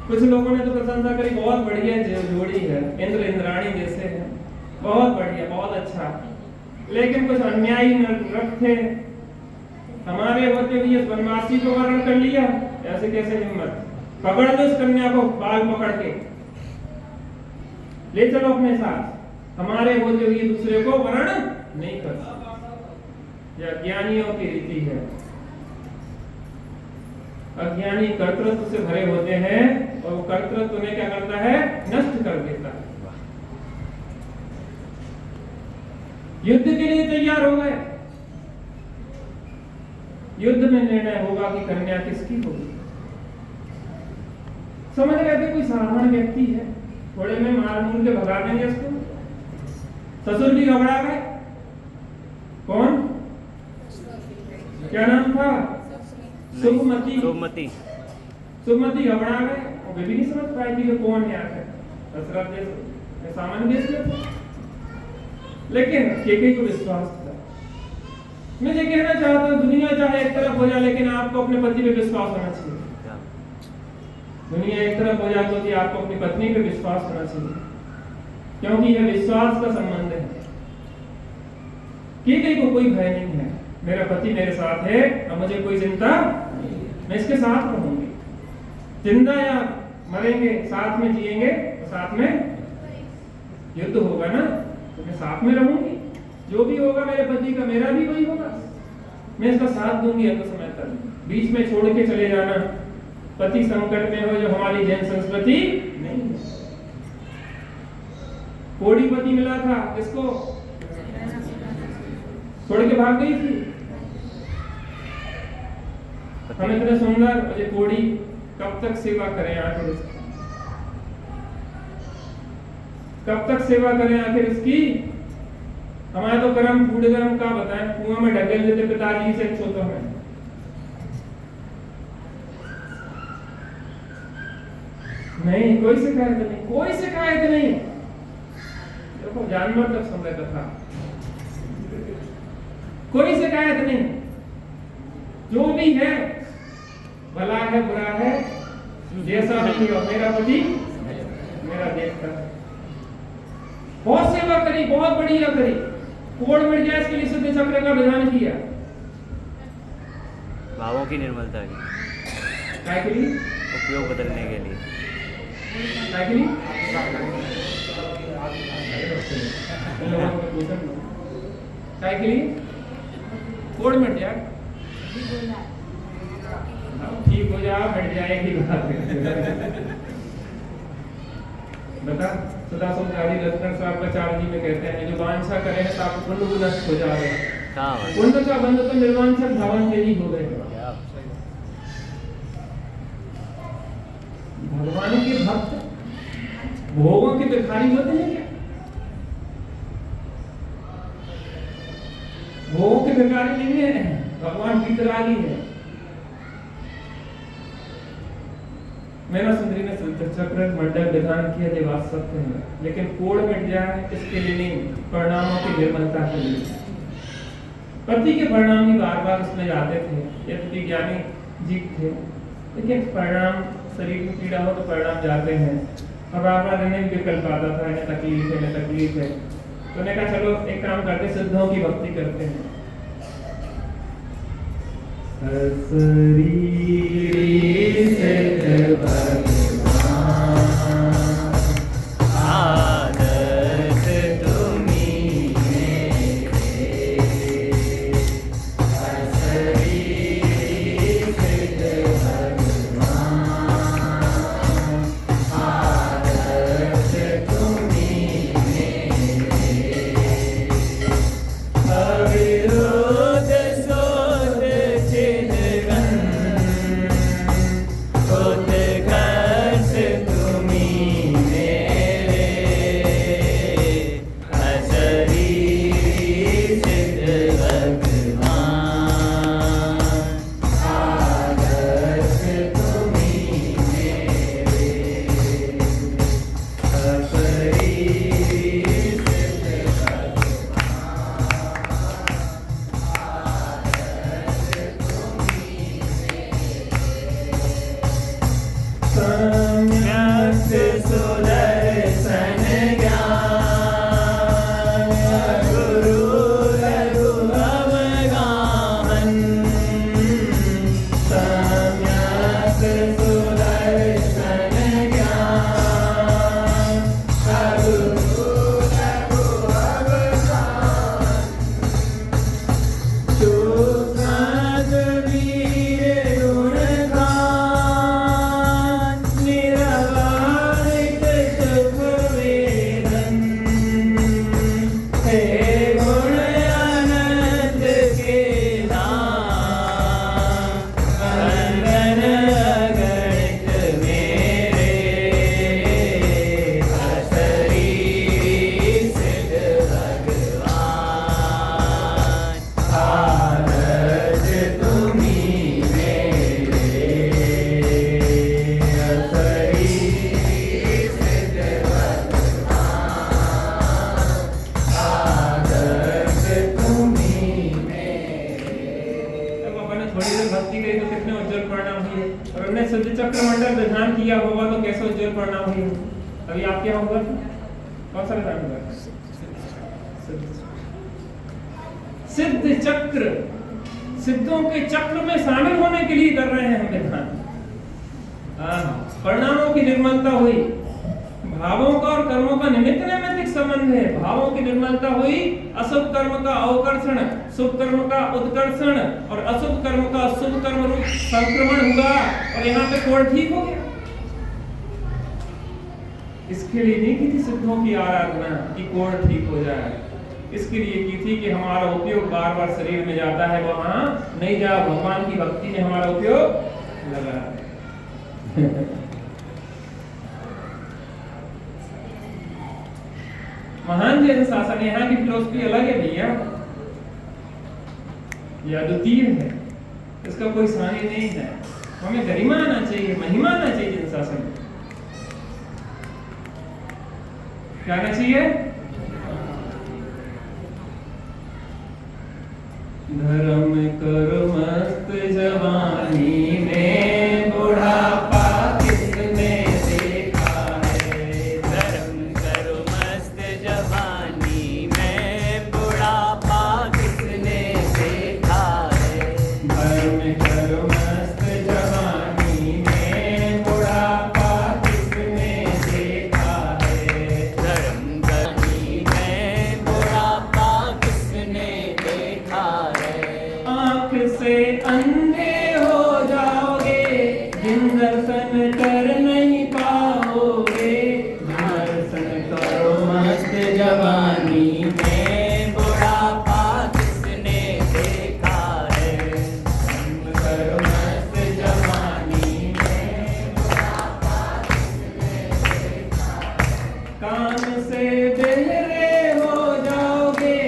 कुछ लोगों ने तो प्रशंसा करी, बहुत बढ़िया जोड़ी है, इंद्र इंद्राणी जैसे है, बहुत बढ़िया, बहुत अच्छा। लेकिन कुछ अन्यायी नरक थे, हमारे होते हुए इस वनवासी को वर्ण कर लिया, ऐसे कैसे हिम्मत, पकड़ लो इस कन्या को बाल पकड़ के, ले चलो अपने साथ, हमारे होते हुए दूसरे को वर्ण नहीं कर सकते। यह अज्ञानियों की रीति है। अज्ञानी कर्तृत्व से भरे होते हैं और वो कर्तृत्व उन्हें क्या करता है, नष्ट कर देता है। युद्ध के लिए तैयार हो गए, युद्ध में निर्णय होगा कि कन्या किसकी होगी। समझ रहे थे कोई साधारण व्यक्ति है, थोड़े में मार मूर के भगा देंगे इसको। ससुर भी घबरा गए। कौन, क्या नाम था, शुभमती। शुभमती घबरा गए और वे भी नहीं समझ पाए कि ये कौन है आखिर। दशरथ देश सामान्य देश के थे, लेकिन केकई को विश्वास था। मैं ये कहना चाहता हूँ, दुनिया चाहे एक तरफ हो जाए लेकिन आपको अपने पति पे विश्वास होना चाहिए। दुनिया एक तरफ हो जाए तो आपको अपनी पत्नी पे विश्वास होना चाहिए, क्योंकि यह विश्वास का संबंध है। केकई को कोई भय नहीं है, मेरा पति मेरे साथ है, अब मुझे कोई चिंता, मैं इसके साथ रहूंगी। जिंदा या मरेंगे साथ में जिएंगे, तो साथ में युद्ध होगा ना, तो मैं साथ में रहूंगी। जो भी होगा मेरे पति का मेरा भी वही होगा, मैं इसका साथ दूंगी अंत समय तक। बीच में छोड़ के चले जाना, पति संकट में हो, जो हमारी जैन संस्कृति नहीं है। कोड़ी पति मिला था, किसको छोड़ के भाग गई थी। हम इतने सुंदर और ये कोड़ी कब तक सेवा करें आखिर इसकी, कब तक सेवा करें आखिर इसकी। हमारे तो कर्म फूट गए, हम क्या बताएं, कुआं में ढकेल देते पिताजी से अच्छो तो है। नहीं, कोई शिकायत नहीं, कोई शिकायत नहीं। देखो जानवर तक समय का था, कोई शिकायत नहीं। जो भी है, भला है बुरा है, जैसा भी हो, मेरा पति मेरा देखता है। बहुत सेवा करी, बहुत बढ़िया करी, कोड़ मिट जाए इसके लिए सिद्ध चक्र का विधान किया। भावों की निर्मलता की, क्या के लिए, उपयोग बदलने के लिए, क्या के लिए, क्या के लिए, कोड़ मिट जाए, ठीक हो जाए, मिट जाएगी बात। बता, सदा सुधारी रत्न स्वापाचार्य जी में कहते हैं, जो वांछा करे हैं ताप पुण्य को नष्ट हो जाए। पुण्य का बंध तो निर्वांछक भावन के ही हो गए। भगवान के भक्त भोगों के भिखारी होते हैं क्या? भोगों के भिखारी नहीं है, भगवान वितरागी है। मेरा सुंदरी ने चक्र मंडल विधान किया, ये बात सत्य है, लेकिन कोड़ मिट जाए इसके लिए नहीं, परिणामों की निर्मलता के लिए। पति के परिणाम ही बार बार उसमें जाते थे, यद्यपि ज्ञानी जीव थे, लेकिन परिणाम, शरीर में पीड़ा हो तो परिणाम जाते हैं। और बार बार इन्हें विकल्प आता था, इन्हें तकलीफ है, इन्हें तकलीफ है, तो उन्हें कहा चलो एक काम करते, सिद्धों की भक्ति करते हैं। थोड़ी देर भक्ति करी तो कितने उज्जवल परिणाम हुए, और उन्होंने सिद्ध चक्र मंडल विधान किया होगा तो कैसे उज्जवल परिणाम हुए। अभी आपके यहाँ होगा कौन सा विधान होगा? सिद्ध चक्र, सिद्धों के चक्र में शामिल होने के लिए कर रहे हैं हम विधान। परिणामों की निर्मलता हुई, भावों का और कर्मों का निमित्त नैमित्तिक संबंध है। भावों की निर्मलता हुई, अशुभ कर्म का अवकर्षण, शुभ कर्म का उत्कर्षण, और अशुभ कर्म का शुभ कर्म रूप संक्रमण हुआ, और यहाँ पे कोण ठीक हो गया। इसके लिए नहीं की थी सिद्धों की आराधना कि कोण ठीक हो जाए, इसके लिए की थी कि हमारा उपयोग बार बार शरीर में जाता है, वहां नहीं जा, भगवान की भक्ति में हमारा उपयोग लगा। महान जैन शासन, यहाँ की फिलोसफी अलग है भैया, यह अद्वितीय है, इसका कोई सानी नहीं है। हमें गरिमा आना चाहिए, महिमा आना चाहिए जैन शासन में। क्या आना चाहिए? धर्म करो मस्त जवानी में, बुढ़ापा किसने देखा है। धर्म करो मस्त जवानी में, बुढ़ापा किसने देखा है। धर्म करो मस्त जवानी में, बुढ़ापा किसने देखा है। धर्म करनी में, बुढ़ापा किसने देखा है। आँख से अंधे हो जाओगे, जिन दर्शन कर नहीं पाओगे। दर्शन करो मस्त जवानी में, बुढ़ापा किसने देखा है। धर्म करो मस्त जवानी में, बुढ़ापा किसने देखा है। कान से बहरे हो जाओगे,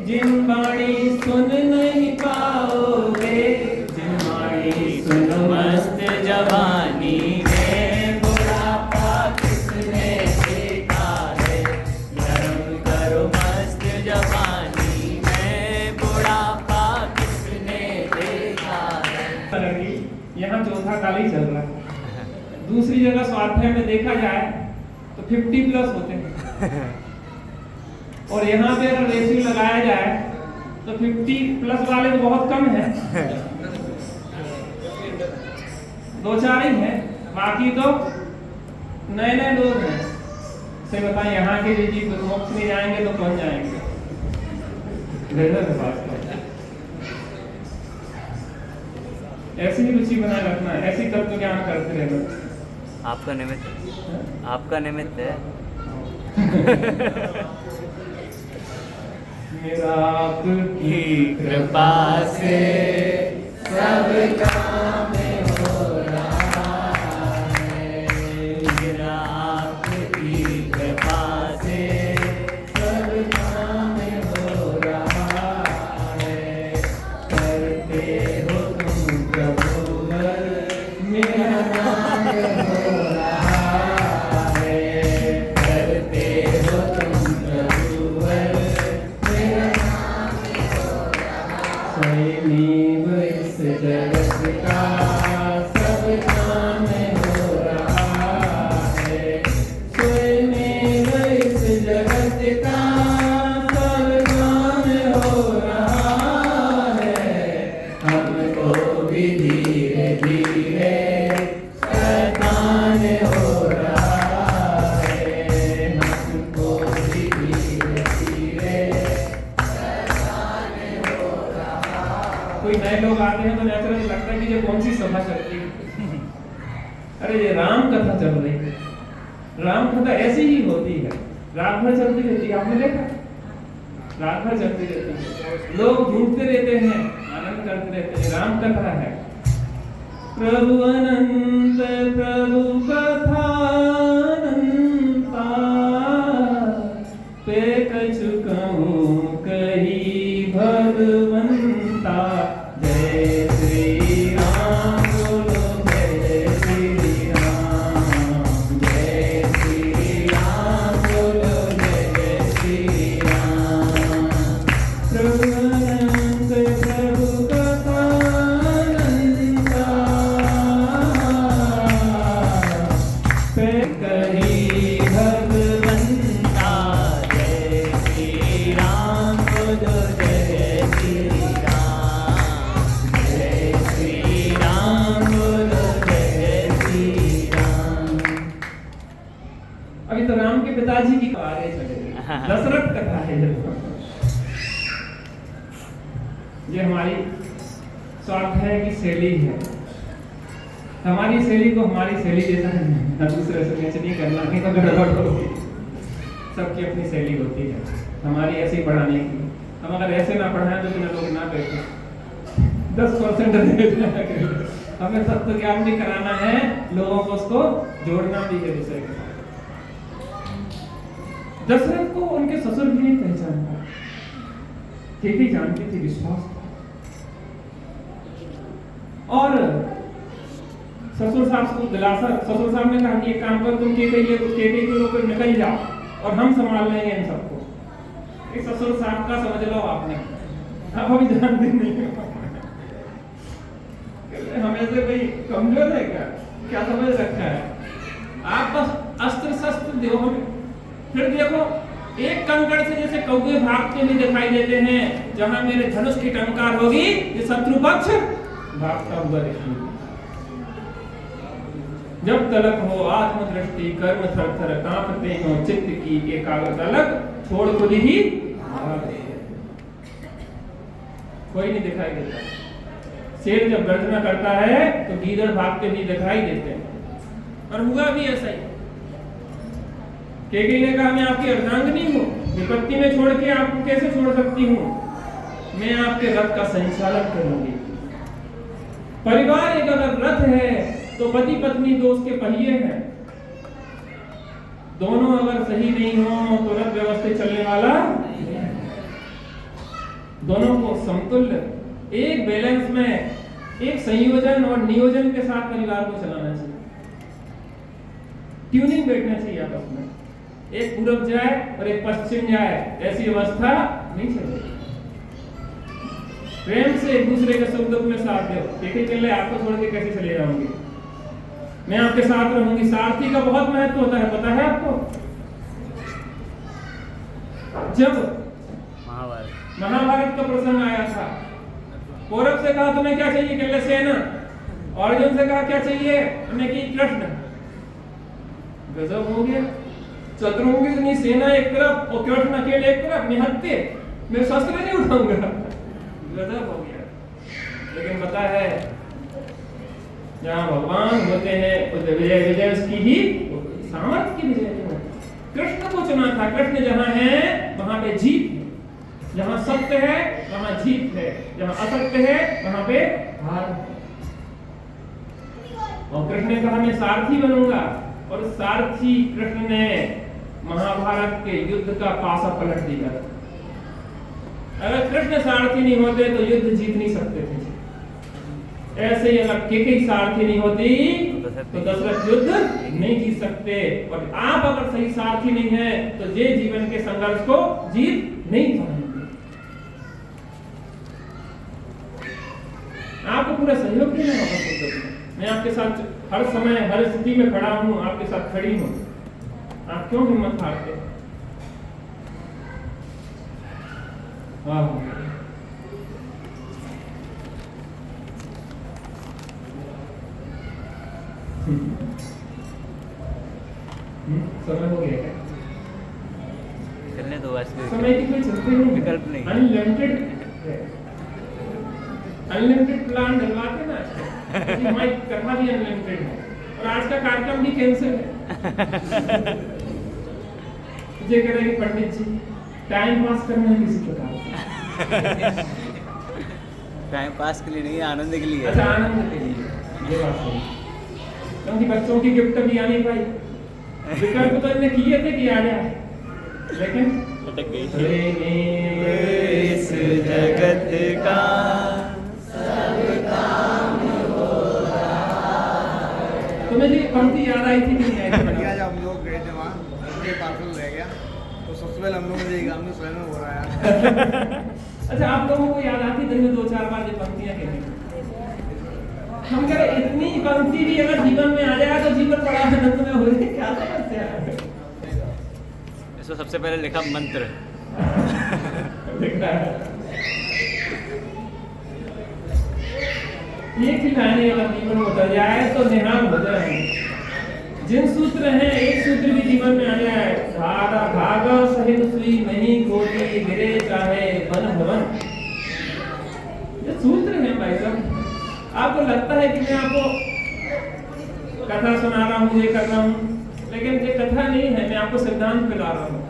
जिन वाणी सुन नहीं पाओगे। जिन वाणी सुन मस्त जवानी में, बुढ़ापा किसने देखा है। धर्म करो मस्त जवानी में, बुढ़ापा किसने देखा है। यहाँ चौथा काल ही चल रहा है। दूसरी जगह स्वाध्याय में देखा जाए तो 50+ होते हैं, और यहाँ पे अगर रेशियो लगाया जाए तो 50+ वाले तो बहुत कम है, 2-4 ही है, बाकी तो नए नए लोग हैं। से बताएं यहाँ के जी मोक्ष में जाएंगे तो कौन जाएंगे? गजब है बात तो। ऐसी ही रुचि बनाए रखना, ऐसी तत्व ज्ञान करते रहना। आपका निमित्त, आपका निमित्त है। मेरा आपकी कृपा से सब काम हो रहा है। मेरा आपकी कृपा से सब काम हो रहा है। करते हो तुम प्रभु वर, मेरा नाम हो रहा है। करते हो तुम प्रभु वर, मेरा नाम हो रहा है। स्वयं इस जगत का सब काम हो रहा है। स्वयं इस जगत का सब काम हो रहा है। हमको भी धीरे धीरे शैतान हो रहा है। हमको भी धीरे धीरे शैतान हो रहा है। कोई नए लोग आते हैं तो नेचुरली लगता है कि ये कौन सी सभा चल रही है। अरे ये राम कथा चल रही है। राम कथा ऐसी ही होती है, रात भर चलती रहती है। आपने देखा, रात भर चलती रहती है, लोग ढूंढते रहते हैं, आनंद करते रहते हैं। राम कथा है। प्रभु अनंत प्रभु कथा अनंता, पे कछु कहूँ कही भगवंता। जय श्री राम बोलो, जय श्री राम। जय श्री राम बोलो, जय श्री राम। प्रभु अनंत प्रभु कथा अनंता, दशरथ कथा है ये हमारी स्वार्थ है कि शैली है, हमारी शैली को हमारी शैली जैसा है, दूसरे से मैच नहीं करना, नहीं तो गड़बड़ होगी। सबकी अपनी शैली होती है, हमारी ऐसे ही पढ़ाने की। हम अगर ऐसे ना पढ़ाएं तो बिना लोग ना कहते 10% दे दें। हमें तत्व ज्ञान भी कराना है, लोगों को उसको जोड़ना भी है दूसरे के साथ। दशरथ को उनके ससुर भी नहीं पहचानता, केकई जानती थी, विश्वास था। और ससुर साहब को दिलासा, ससुर साहब ने कहा कि एक काम कर, तुम केकई को लोग निकल जाओ और हम संभाल लेंगे इन सबको। एक ससुर साहब का समझ लो आपने, आप अभी जानते नहीं हो हम ऐसे भाई कमजोर है क्या समझ रखा है? आप बस अस्त्र शस्त्र दो हमें, फिर देखो एक कंकड़ से जैसे कौवे भागते हुए दिखाई देते हैं, जहां मेरे धनुष की टंकार होगी ये शत्रु पक्ष भागता हुआ दिखेगा। जब तलक हो आत्मदृष्टि कर्म थर थर कांपते हो चित्त की एकाग्रता लग, छोड़ खुद ही कोई नहीं दिखाई देता। शेर जब गर्जना करता है तो गीदड़ भागते भी दिखाई देते हैं, और हुआ भी ऐसा ही। केकई ने कहा मैं आपकी अर्धांगिनी हूँ, विपत्ति में छोड़ के आपको कैसे छोड़ सकती हूँ, मैं आपके रथ का संचालन करूंगी। परिवार एक अगर रथ है तो पति पत्नी दो उसके पहिए हैं, दोनों अगर सही नहीं हो तो रथ व्यवस्थित चलने वाला, दोनों को समतुल्य एक बैलेंस में, एक संयोजन और नियोजन के साथ परिवार को चलाना चाहिए। ट्यूनिंग बैठना चाहिए आपस में, एक पूरब जाए और एक पश्चिम जाए, ऐसी अवस्था नहीं चलेगी। प्रेम से एक दूसरे के सुख दुख में साथ दो। देखिए चल रहे आपको छोड़ के कैसे चले जाऊंगी, मैं आपके साथ रहूंगी। सारथी का बहुत महत्व होता है, पता है आपको? जब महाभारत का प्रसंग आया था, कौरव से कहा तुम्हें क्या चाहिए, कहले सेना। अर्जुन से कहा क्या चाहिए, हमने की कृष्ण। गजब हो गया, शत्रुओं की इतनी सेना एक तरफ और कृष्ण अकेले एक तरफ, निहत्ते, मैं शस्त्र नहीं उठाऊंगा। गजब हो गया। लेकिन पता है जहाँ भगवान होते हैं उस विजय उसकी ही सामर्थ्य की विजय नहीं होती। कृष्ण को चुना था, कृष्ण जहाँ है वहां पे जीत है, जहाँ सत्य है वहां जीत है, जहाँ असत्य है वहां पे हार है। और कृष्ण ने कहा मैं सारथी बनूंगा, और सारथी कृष्ण ने महाभारत के युद्ध का पासा पलट दिया। अगर कृष्ण सारथी नहीं होते तो युद्ध जीत नहीं सकते थे। ऐसे ही अगर केकई सारथी नहीं होती तो दशरथ युद्ध नहीं जीत सकते। और आप अगर सही सारथी नहीं है तो ये जीवन के संघर्ष को जीत नहीं पाएंगे। आपको पूरा सहयोग देना होगा। मैं आपके साथ हर समय हर स्थिति में खड़ा हूं, आपके साथ खड़ी हूं। आप क्यों हिम्मत हारते? समय हो गया क्या? चलने दो, आज समय की कोई चिंता नहीं, विकल्प नहीं, अनलिमिटेड प्लान डलवाते ना, माइक करना भी अनलिमिटेड है। और आज का कार्यक्रम भी कैंसिल है। मुझे कह रहे कि पंडित जी टाइम पास करना है किसी प्रकार। टाइम पास के लिए नहीं, आनंद के लिए। अच्छा, आनंद के लिए, ये बात सही। क्योंकि बच्चों की गिफ्ट भी आ नहीं पाई, विकल्प तो इन्हें किए थे कि आ जाए, लेकिन अटक गई। इस जगत का तुम्हें जी पंक्ति याद आई थी कि नहीं आई थी? बढ़िया, जब हम लोग गए थे वहाँ उसके पार्सल रह गया तो सबसे पहले हम लोगों ने यही काम में स्वयं हो रहा है। अच्छा, आप लोगों को याद आती दिन में 2-4 बार ये पंक्तियां कहनी? हम कह रहे इतनी पंक्ति भी अगर जीवन में आ जाए तो जीवन बड़ा आनंद में हो जाए। क्या समस्या है? इसको सबसे पहले लिखा मंत्र। ये खिलाने अगर जीवन में उतर जाए तो निहाल हो जाए। जिन सूत्र हैं, एक सूत्र भी जीवन में आया है, धागा सहित सुई नहीं खोती, गिरे चाहे वन भवन। ये सूत्र हैं भाई साहब। आपको लगता है कि मैं आपको कथा सुना रहा हूँ, ये कर रहा हूँ, लेकिन ये कथा नहीं है, मैं आपको सिद्धांत पिला रहा हूँ।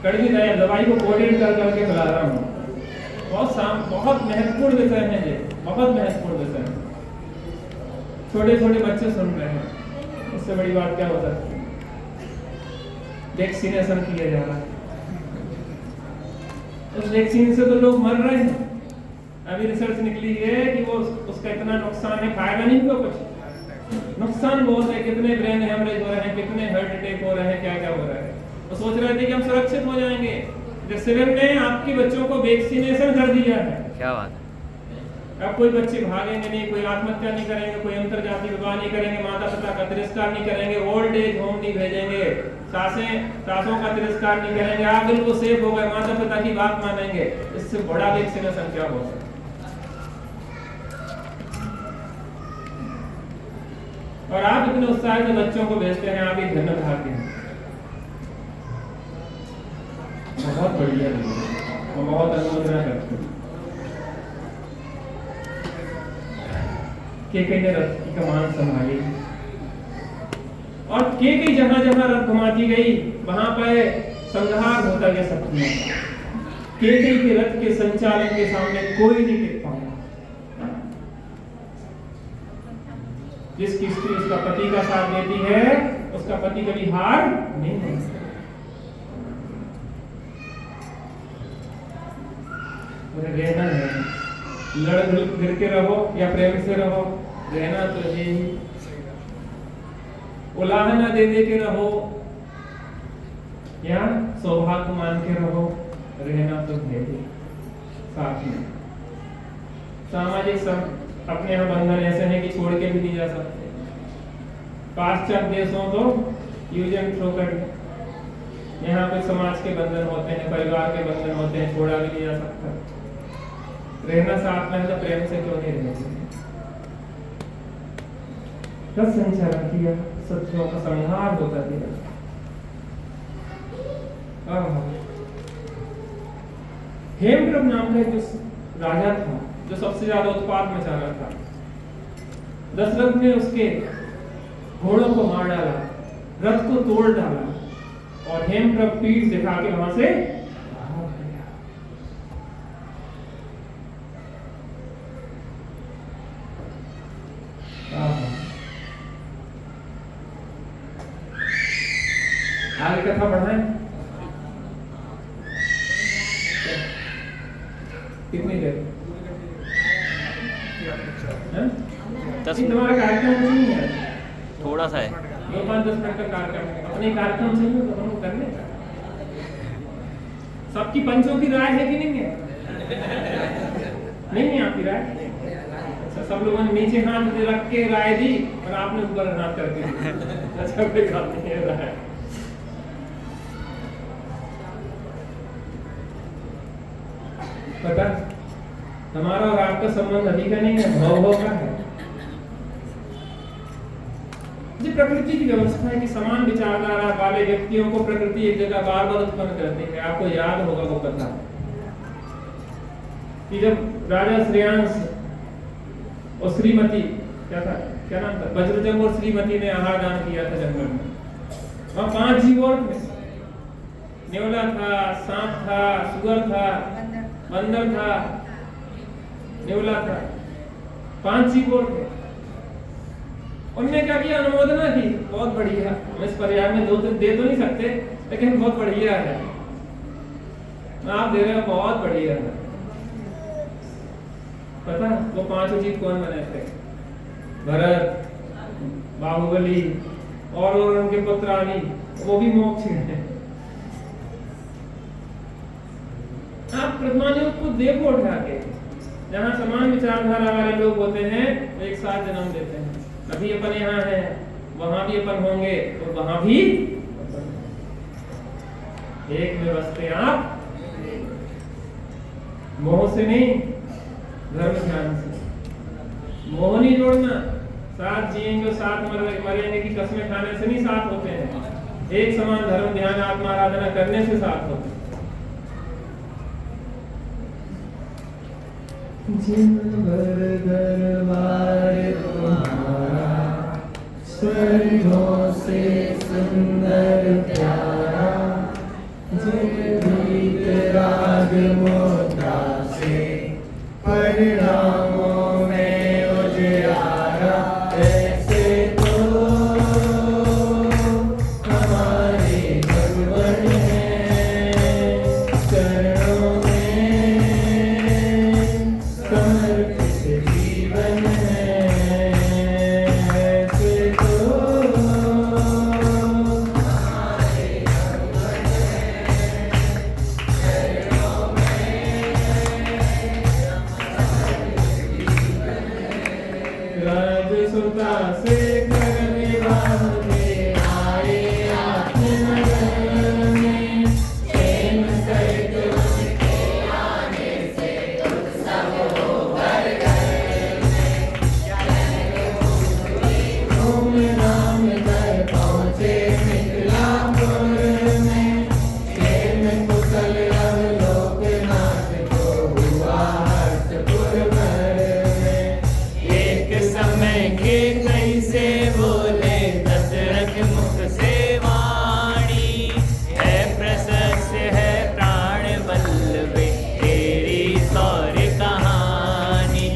कड़वी दवाई को कोडेड कर करके पिला रहा हूँ। बहुत महत्वपूर्ण विषय है ये, बहुत महत्वपूर्ण विषय है। छोटे छोटे बच्चे सुन रहे हैं, इससे बड़ी बात क्या हो सकती है? वैक्सीनेशन किया जा रहा है, उस वैक्सीन से तो लोग मर रहे हैं। अभी रिसर्च निकली है कि वो उसका इतना नुकसान है, फायदा नहीं हुआ कुछ, नुकसान बहुत है। कितने ब्रेन हेमरेज हो रहे हैं, कितने हार्ट अटैक हो रहे हैं, क्या क्या हो रहा है। वो सोच रहे थे कि हम सुरक्षित हो जाएंगे। सिविल ने आपके बच्चों को वैक्सीनेशन कर दिया है। क्या बात है। अब कोई बच्चे भागेंगे नहीं, कोई आत्महत्या नहीं करेंगे, कोई अंतरजातीय विवाह नहीं करेंगे, माता पिता का तिरस्कार नहीं करेंगे, ओल्ड एज होम नहीं भेजेंगे, सासों का तिरस्कार नहीं करेंगे, आप बिल्कुल सेफ हो गए, माता पिता की बात मानेंगे। इससे बड़ा वैक्सीनेशन क्या हो सकता है? और आप इतने उत्साह से बच्चों को भेजते हैं, आप एक जन्नत भाग्य हैं। बहुत बढ़िया है, बहुत अनुमोदना करते हैं। केके ने रथ की कमान संभाली और केके जहां जहां रथ घुमाती गई वहां पर संहार होता गया शत्रुओं का। केके के रथ के संचालन के सामने कोई नहीं टिक पाया। जिसकी स्त्री उसका पति का साथ देती है, उसका पति कभी हार नहीं मानता। रहना है, लड़ गिर के रहो या प्रेम से रहो, रहना तो है ही। उलाहना दे दे के रहो या सौभाग्य मान के रहो, रहना तो है ही साथ में। सामाजिक अपने यहाँ बंधन ऐसे हैं कि छोड़ के भी नहीं जा सकते। पाश्चात्य देशों तो यूज एंड थ्रो कर, यहाँ पे समाज के बंधन होते हैं, परिवार के बंधन होते हैं, छोड़ा भी नहीं जा सकता। रहना साथ में है तो प्रेम से क्यों नहीं रहना चाहिए? रथ संचालन किया, शत्रुओं का संहार होता गया। हेमप्रभ नाम का जो राजा था, जो सबसे ज्यादा उत्पात मचा रहा था, दशरथ ने उसके घोड़ों को मार डाला, रथ को तोड़ डाला और हेमप्रभ पीठ दिखा के वहां से आगे कथा बढ़ाएं। कितनी देर? तुम्हारा कार्यक्रम नहीं है, थोड़ा सा है, 5-10 मिनट का कार्यक्रम है। अपने कार्यक्रम चाहिए तो हम करने का। सबकी पंचों की राय है कि नहीं है? नहीं है आपकी राय? अच्छा, सब लोगों ने नीचे हाथ रख के राय दी और आपने ऊपर हाथ करके दी। अच्छा, कोई बात नहीं है राय। पता हमारा और आपका संबंध अभी का नहीं है, भाव का है। जी प्रकृति की व्यवस्था है कि समान विचारधारा वाले व्यक्तियों को प्रकृति एक जगह बार बार उत्पन्न करती है। आपको याद होगा वो कथा कि जब राजा श्रेयांश और श्रीमती, क्या नाम था, वज्रजंग और श्रीमती ने आहार दान किया था जंगल में। वहां 5 जीव और थे, न्योला था, सांप था, सुअर था, बंदर था, न्योला था, 5 जीव और थे। उनने क्या किया? अनुमोदना की, बहुत बढ़िया। हम इस पर्याय में दे तो नहीं सकते, लेकिन बहुत बढ़िया है, आप दे रहे हो, बहुत बढ़िया है। पता वो 5 जीव कौन बने थे? भरत, बाहुबली और उनके पुत्र आदि, वो भी मोक्ष है। आप प्रतिमानियों को देखो उठा के, जहाँ समान विचारधारा वाले लोग होते हैं वो एक साथ जन्म देते हैं। अभी अपन यहाँ है, वहां भी अपन होंगे और वहां भी एक में बसते आप, मोह से नहीं, धर्म ध्यान से। मोह नहीं जोड़ना, साथ जिएंगे और साथ मरेंगे की कसमें खाने से नहीं साथ होते हैं, एक समान धर्म ध्यान आत्मा आराधना करने से साथ होते हैं। जिन भर दरबार तुम्हारा, स्वर्गों से सुंदर प्यारा, जिन गीत राग मोटा से परिणामों में उजियारा, ऐसे तो हमारे भगवान हैं, चरणों में समर्पित जीवन है, ऐसे तो हमारे भगवान हैं, चरणों राजसुता से कर विवाह के आए आत्मनगर में, प्रेम सहित उसके आने से उत्सव हो भर घर में, धूमधाम कर पहुँचे मिथिलापुर में, प्रेम कुशल लोकनाथ को हुआ हर्षपुर भर में। एक समय के कैसे बोले दशरथ मुख से वाणी, है प्रशस्त है प्राण वल्लभे तेरी सौर्य कहानी,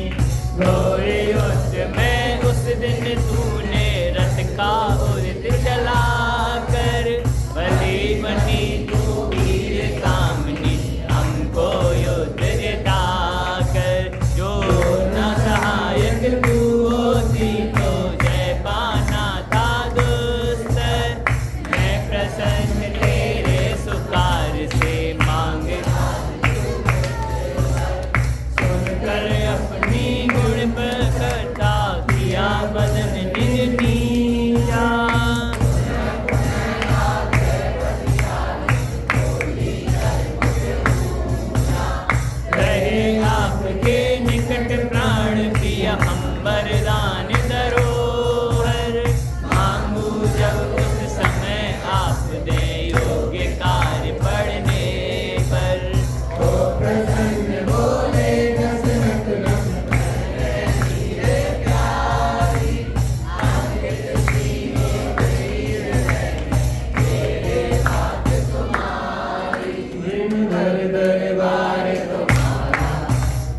घोर युद्ध में उस दिन तूने रथ का उर्द चला कर, भली बनी तू वीर कामनी हमको युद्ध जिता कर, जो न सहायक तू होती तो जय पाना था दुस्तर, मैं प्रसन्न तेरे सुकार से मांगता सुनकर अपनी गुण प्रकटा, किया बदन निज नीचा, रहे आपके निकट प्राण प्रिय हम वरदान धरोहर, मांगू जब उस समय आप दे योग्य कार्य पड़ने पर, तो प्रसन्न बोले दशरथ रघुपति धीरे प्यारी, अंकित सीने वीर है तेरे हाथ तुम्हारी, दिन भर दरबार तुम्हारा,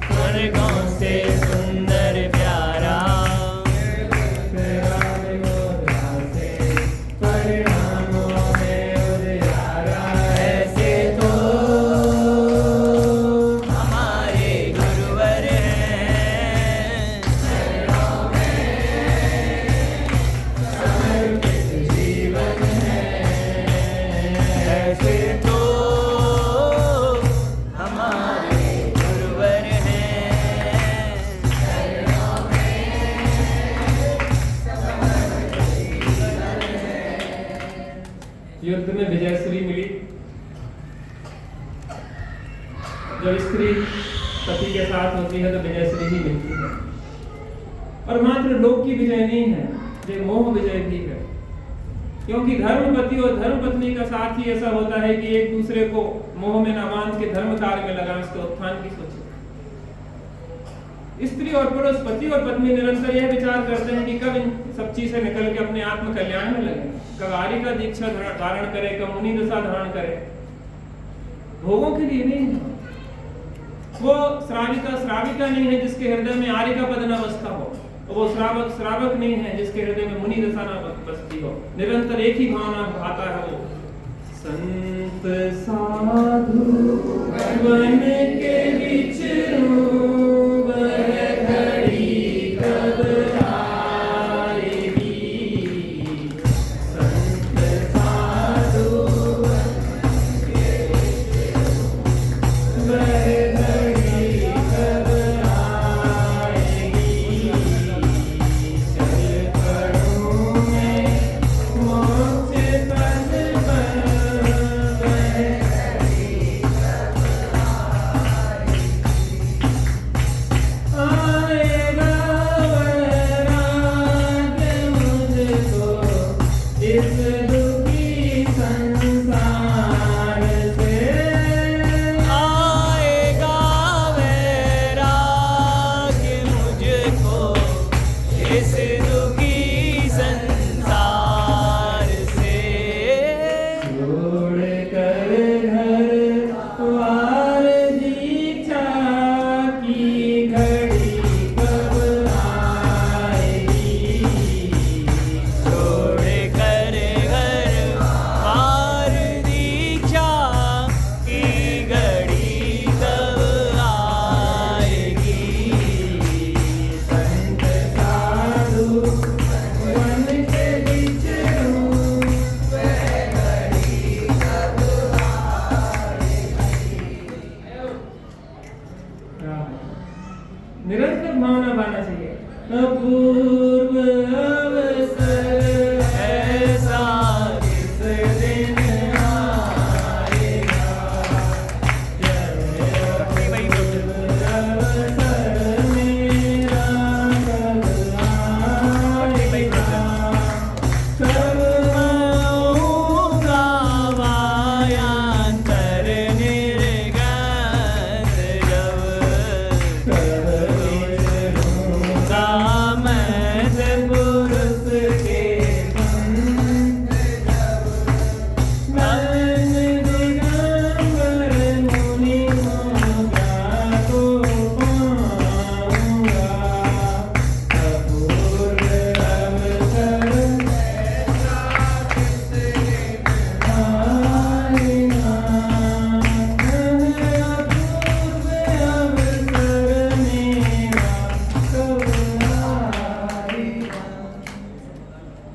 स्वर्गों से सुंदर प्यारा, परिणामों में उजियारा, ऐसे तो हमारे गुरुवर हैं, चरणों में समर्पित जीवन है, ऐसे तो हमारे गुरुवर हैं, चरणों में समर्पित जीवन है। युद्ध में विजयश्री मिली। जब स्त्री पति के साथ होती है तो विजयश्री ही मिलती है, और मात्र लोक की विजय नहीं है, ये मोह विजय भी है, क्योंकि धर्मपति और धर्मपत्नी का साथ ही ऐसा होता है कि एक दूसरे को मोह में न बांध के धर्म कार्य में लगा, उसके उत्थान की सोचे। स्त्री और पुरुष, पति और पत्नी निरंतर यह विचार करते हैं कि कब इन सब चीज से निकल के अपने आत्म कल्याण में लगे, कब आर्य का दीक्षा धारण करे, कब मुनि दशा धारण करे, भोगों के लिए नहीं है। वो श्राविका नहीं है जिसके हृदय में आर्य का पद न बसता हो, वो श्रावक नहीं है जिसके हृदय में मुनि दशा न बसती हो, निरंतर एक ही भावना भाता है वो संत साधु वन के विचरूं, वह घड़ी कब आएगी, संत साधु वन के विचरूं, वह घड़ी कब आएगी, चल पड़ूं मैं मोक्ष पद पर, वह घड़ी कब आएगी। निरंतर भावना भाना चाहिए। अपूर्व अवसर ऐसा किस दिन आएगा, जब अपूर्व अवसर मेरा कब आएगा, कब आऊंगा वायांतर निर्गत, जब कब मिलूंगा मैं पुरुष के संग, मन दिगंबर मुनि होगा तो पाऊंगा, अपूर्व अवसर आएगा, अपूर्व अवसर मेरा कब आएगा।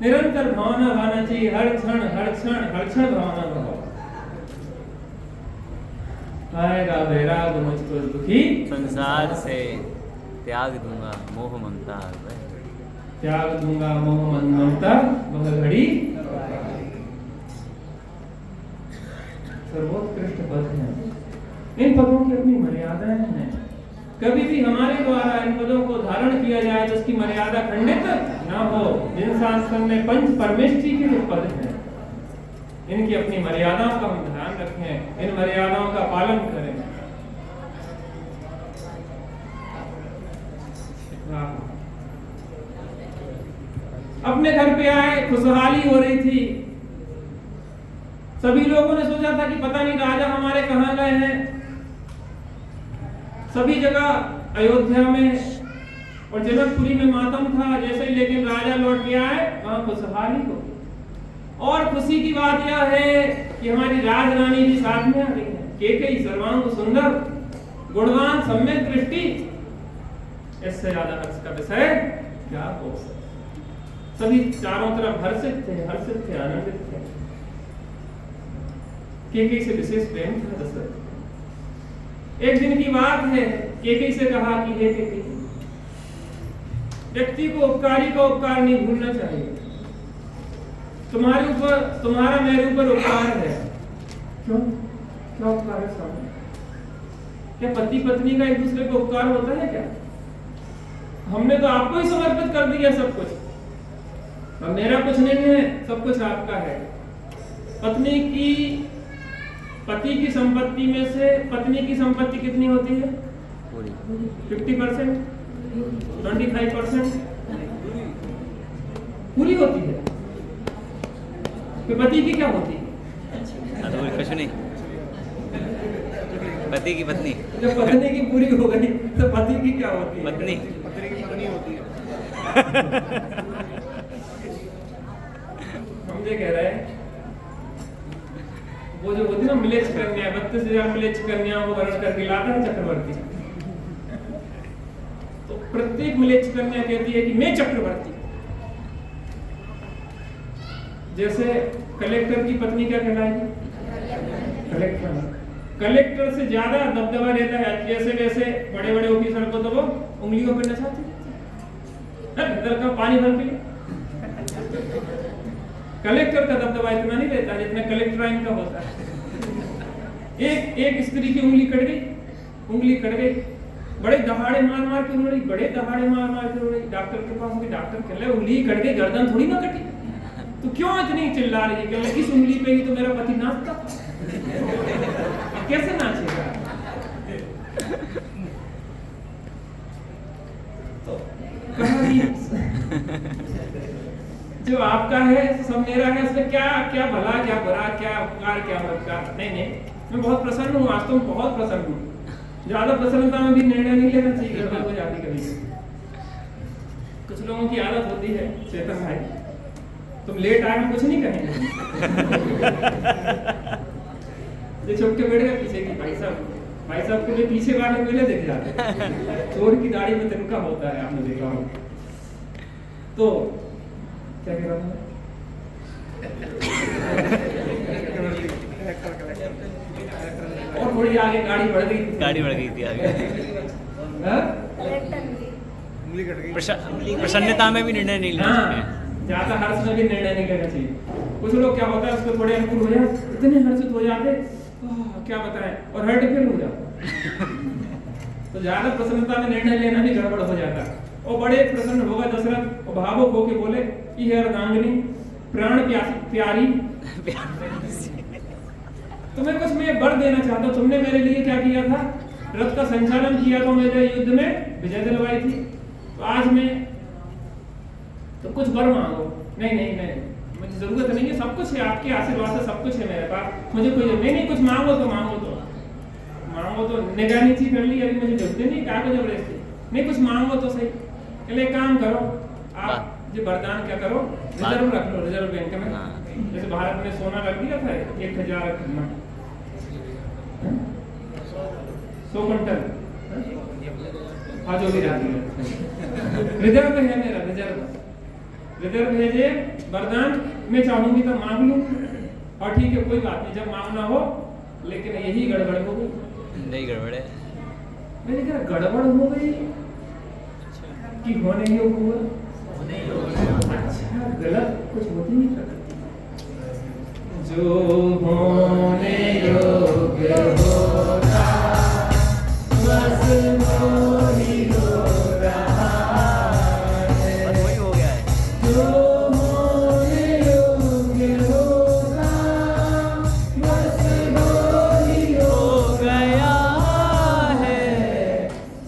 निरंतर भावना भाना चाहिए, हर क्षण भावना भाव। आएगा वैराग मुझको दुखी, संसार से त्याग दूंगा मोह ममता वह। त्याग दूंगा मोह मन ममता वह घड़ी। सर्वोत्कृष्ट पद है। इन पदों की अपनी मर्यादाएं हैं। कभी भी हमारे द्वारा इन पदों को धारण किया जाए तो उसकी मर्यादा खंडित ना हो। जिन शास्त्र में पंच परमेष्ठी के जो पद हैं, इनकी अपनी मर्यादाओं का हम ध्यान रखें, इन मर्यादाओं का पालन करें। अपने घर पे आए, खुशहाली हो रही थी। सभी लोगों ने सोचा था कि पता नहीं राजा हमारे कहाँ गए हैं। सभी जगह अयोध्या में और जनकपुरी में मातम था जैसे ही, लेकिन राजा लौट के आए वहां खुशहाली हो। और खुशी की बात यह है कि हमारी राजरानी भी साथ में आ गई है। केकई सर्वांग सुंदर गुणवान सम्यक दृष्टि, इससे ज्यादा हर्ष का विषय क्या हो सकता। सभी चारों तरफ हर्षित थे, आनंदित थे। केकई से विशेष प्रेम था दशरथ। एक दिन की बात है, केकई से कहा कि हे केकई, व्यक्ति को उपकारी का उपकार नहीं भूलना चाहिए। तुम्हारा मेरे ऊपर उपकार है। क्यों? क्या उपकार है सामने? क्या पति पत्नी का एक दूसरे को उपकार होता है क्या? हमने तो आपको ही समर्पित कर दिया सब कुछ। अब मेरा कुछ नहीं है, सब कुछ आपका है। पति की संपत्ति में से पत्नी की संपत्ति कितनी होती है? पूरी 50%, 25% पूरी होती है। तो पति की क्या होती है? अधूरी कुछ नहीं। पति की पत्नी, जब पत्नी की पूरी हो गई तो पति की क्या होती है? पत्नी पत्नी की पत्नी होती है। हम ये कह रहे हैं, वो जो होती ना मिलेच्छ कन्या, 32,000 मिलेच्छ कन्या वो वर्ण करके लाता है चक्रवर्ती। तो प्रत्येक मिलेच्छ कन्या कहती है कि मैं चक्रवर्ती। जैसे कलेक्टर की पत्नी क्या कहलाएगी? कलेक्टर। कलेक्टर से ज्यादा दबदबा रहता है। जैसे वैसे बड़े बड़े ऑफिसर को तो वो उंगलियों पर नचाते हैं, का पानी भर के लिए। कलेक्टर का दबदबा इतना नहीं रहता जितना कलेक्टर का होता है। एक स्त्री की उंगली कट गई, बड़े दहाड़े मार के उन्होंने, डॉक्टर के पास गई। डॉक्टर कह रहे उंगली कट गई, गर्दन थोड़ी ना कटी, तो क्यों इतनी चिल्ला रही है? क्योंकि इस उंगली पे ही तो मेरा पति नाचता था। कैसे नाचेगा? तो जो आपका है सब मेरा है, इसमें क्या क्या भला क्या बुरा, क्या उपकार क्या मदकार। नहीं, मैं बहुत प्रसन्न हूँ, आज तो बहुत प्रसन्न हूँ। ज्यादा प्रसन्नता में भी निर्णय नहीं लेना चाहिए, गड़बड़ हो जाती कभी। कुछ लोगों की आदत होती है, चेतन भाई तुम लेट आए हम कुछ नहीं कहेंगे। ये छुप के बैठ गए पीछे की, भाई साहब के लिए पीछे वाले मेले देख जाते। चोर की दाढ़ी में तिनका होता है, आपने देखा हो। तो क्या कह रहा था? और थोड़ी आगे गाड़ी बढ़ गई थी आगे। उंगली कट गई। प्रसन्नता में भी निर्णय नहीं लेना हाँ, चाहिए। ज्यादा हर्ष में भी निर्णय नहीं लेना चाहिए। कुछ लोग क्या होता है उसको थोड़े अनुकूल हो जाए, इतने हर्षित हो जाते क्या बताएं, और हर्ट फेल हो जाता। तो ज्यादा प्रसन्नता में निर्णय लेना भी गड़बड़ हो जाता है। और बड़े प्रसन्न होगा दशरथ और भावुक होके बोले कि हे अर्धांगिनी प्राण प्यारी, तुम्हें कुछ मैं वर देना चाहता हूँ। तुमने मेरे लिए क्या किया था, रथ का संचालन किया तो मेरे युद्ध में विजय दिलवाई थी, तो आज मैं तो कुछ वर मांगो। नहीं नहीं नहीं, मुझे जरूरत नहीं है, सब कुछ है आपके आशीर्वाद से, सब कुछ है मेरे पास, मुझे कोई नहीं कुछ मांगो तो निगाह नीची कर ली, अभी मुझे जरूरत नहीं क्या को जबरदस्ती नहीं, कुछ मांगो तो सही। चले एक काम करो आप जो वरदान क्या करो, रिजर्व रख लो, रिजर्व बैंक में। जैसे भारत में सोना रख दिया था 1000 रखना 100 क्विंटल, जो भी रहती है रिजर्व है मेरा, रिजर्व है ये वरदान, मैं चाहूंगी तो मांग लूं, और ठीक है कोई बात नहीं, जब मांगना हो। लेकिन यही गड़बड़ हो गई, नहीं गड़बड़ है, मैंने कहा गड़बड़ हो गई कि होने योग्य हुआ। अच्छा गलत कुछ होती नहीं प्रकृति, जो होने योग्य होता बस वो ही हो रहा है, बस वही हो गया है। जो होने योग्य होता बस वो ही हो गया है।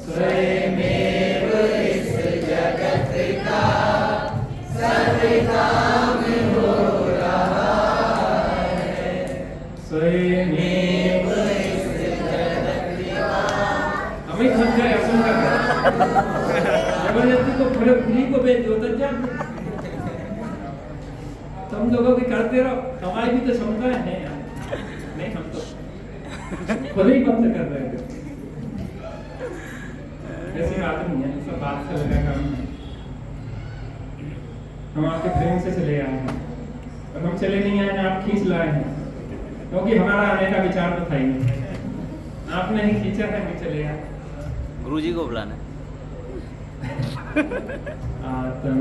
स्वयमेव इस जगत का सविताम हो रहा है, स्वयमेव इस जगत का। हमें थक गए असम का जबरदस्ती को फ्री को बेच दो तो क्या तुम लोगों की करते रहो, हमारी भी तो क्षमता है यार। नहीं हम तो खुद ही बंद कर रहे थे, ऐसी बात नहीं है, सब बात से लगा काम है। हम आपके प्रेम से चले आए हैं, और हम चले नहीं आए हैं, आप खींच लाए हैं, क्योंकि हमारा आने का विचार तो था ही नहीं, आपने ही खींचा है, हम चले आए। गुरुजी को बुलाना है। आत्म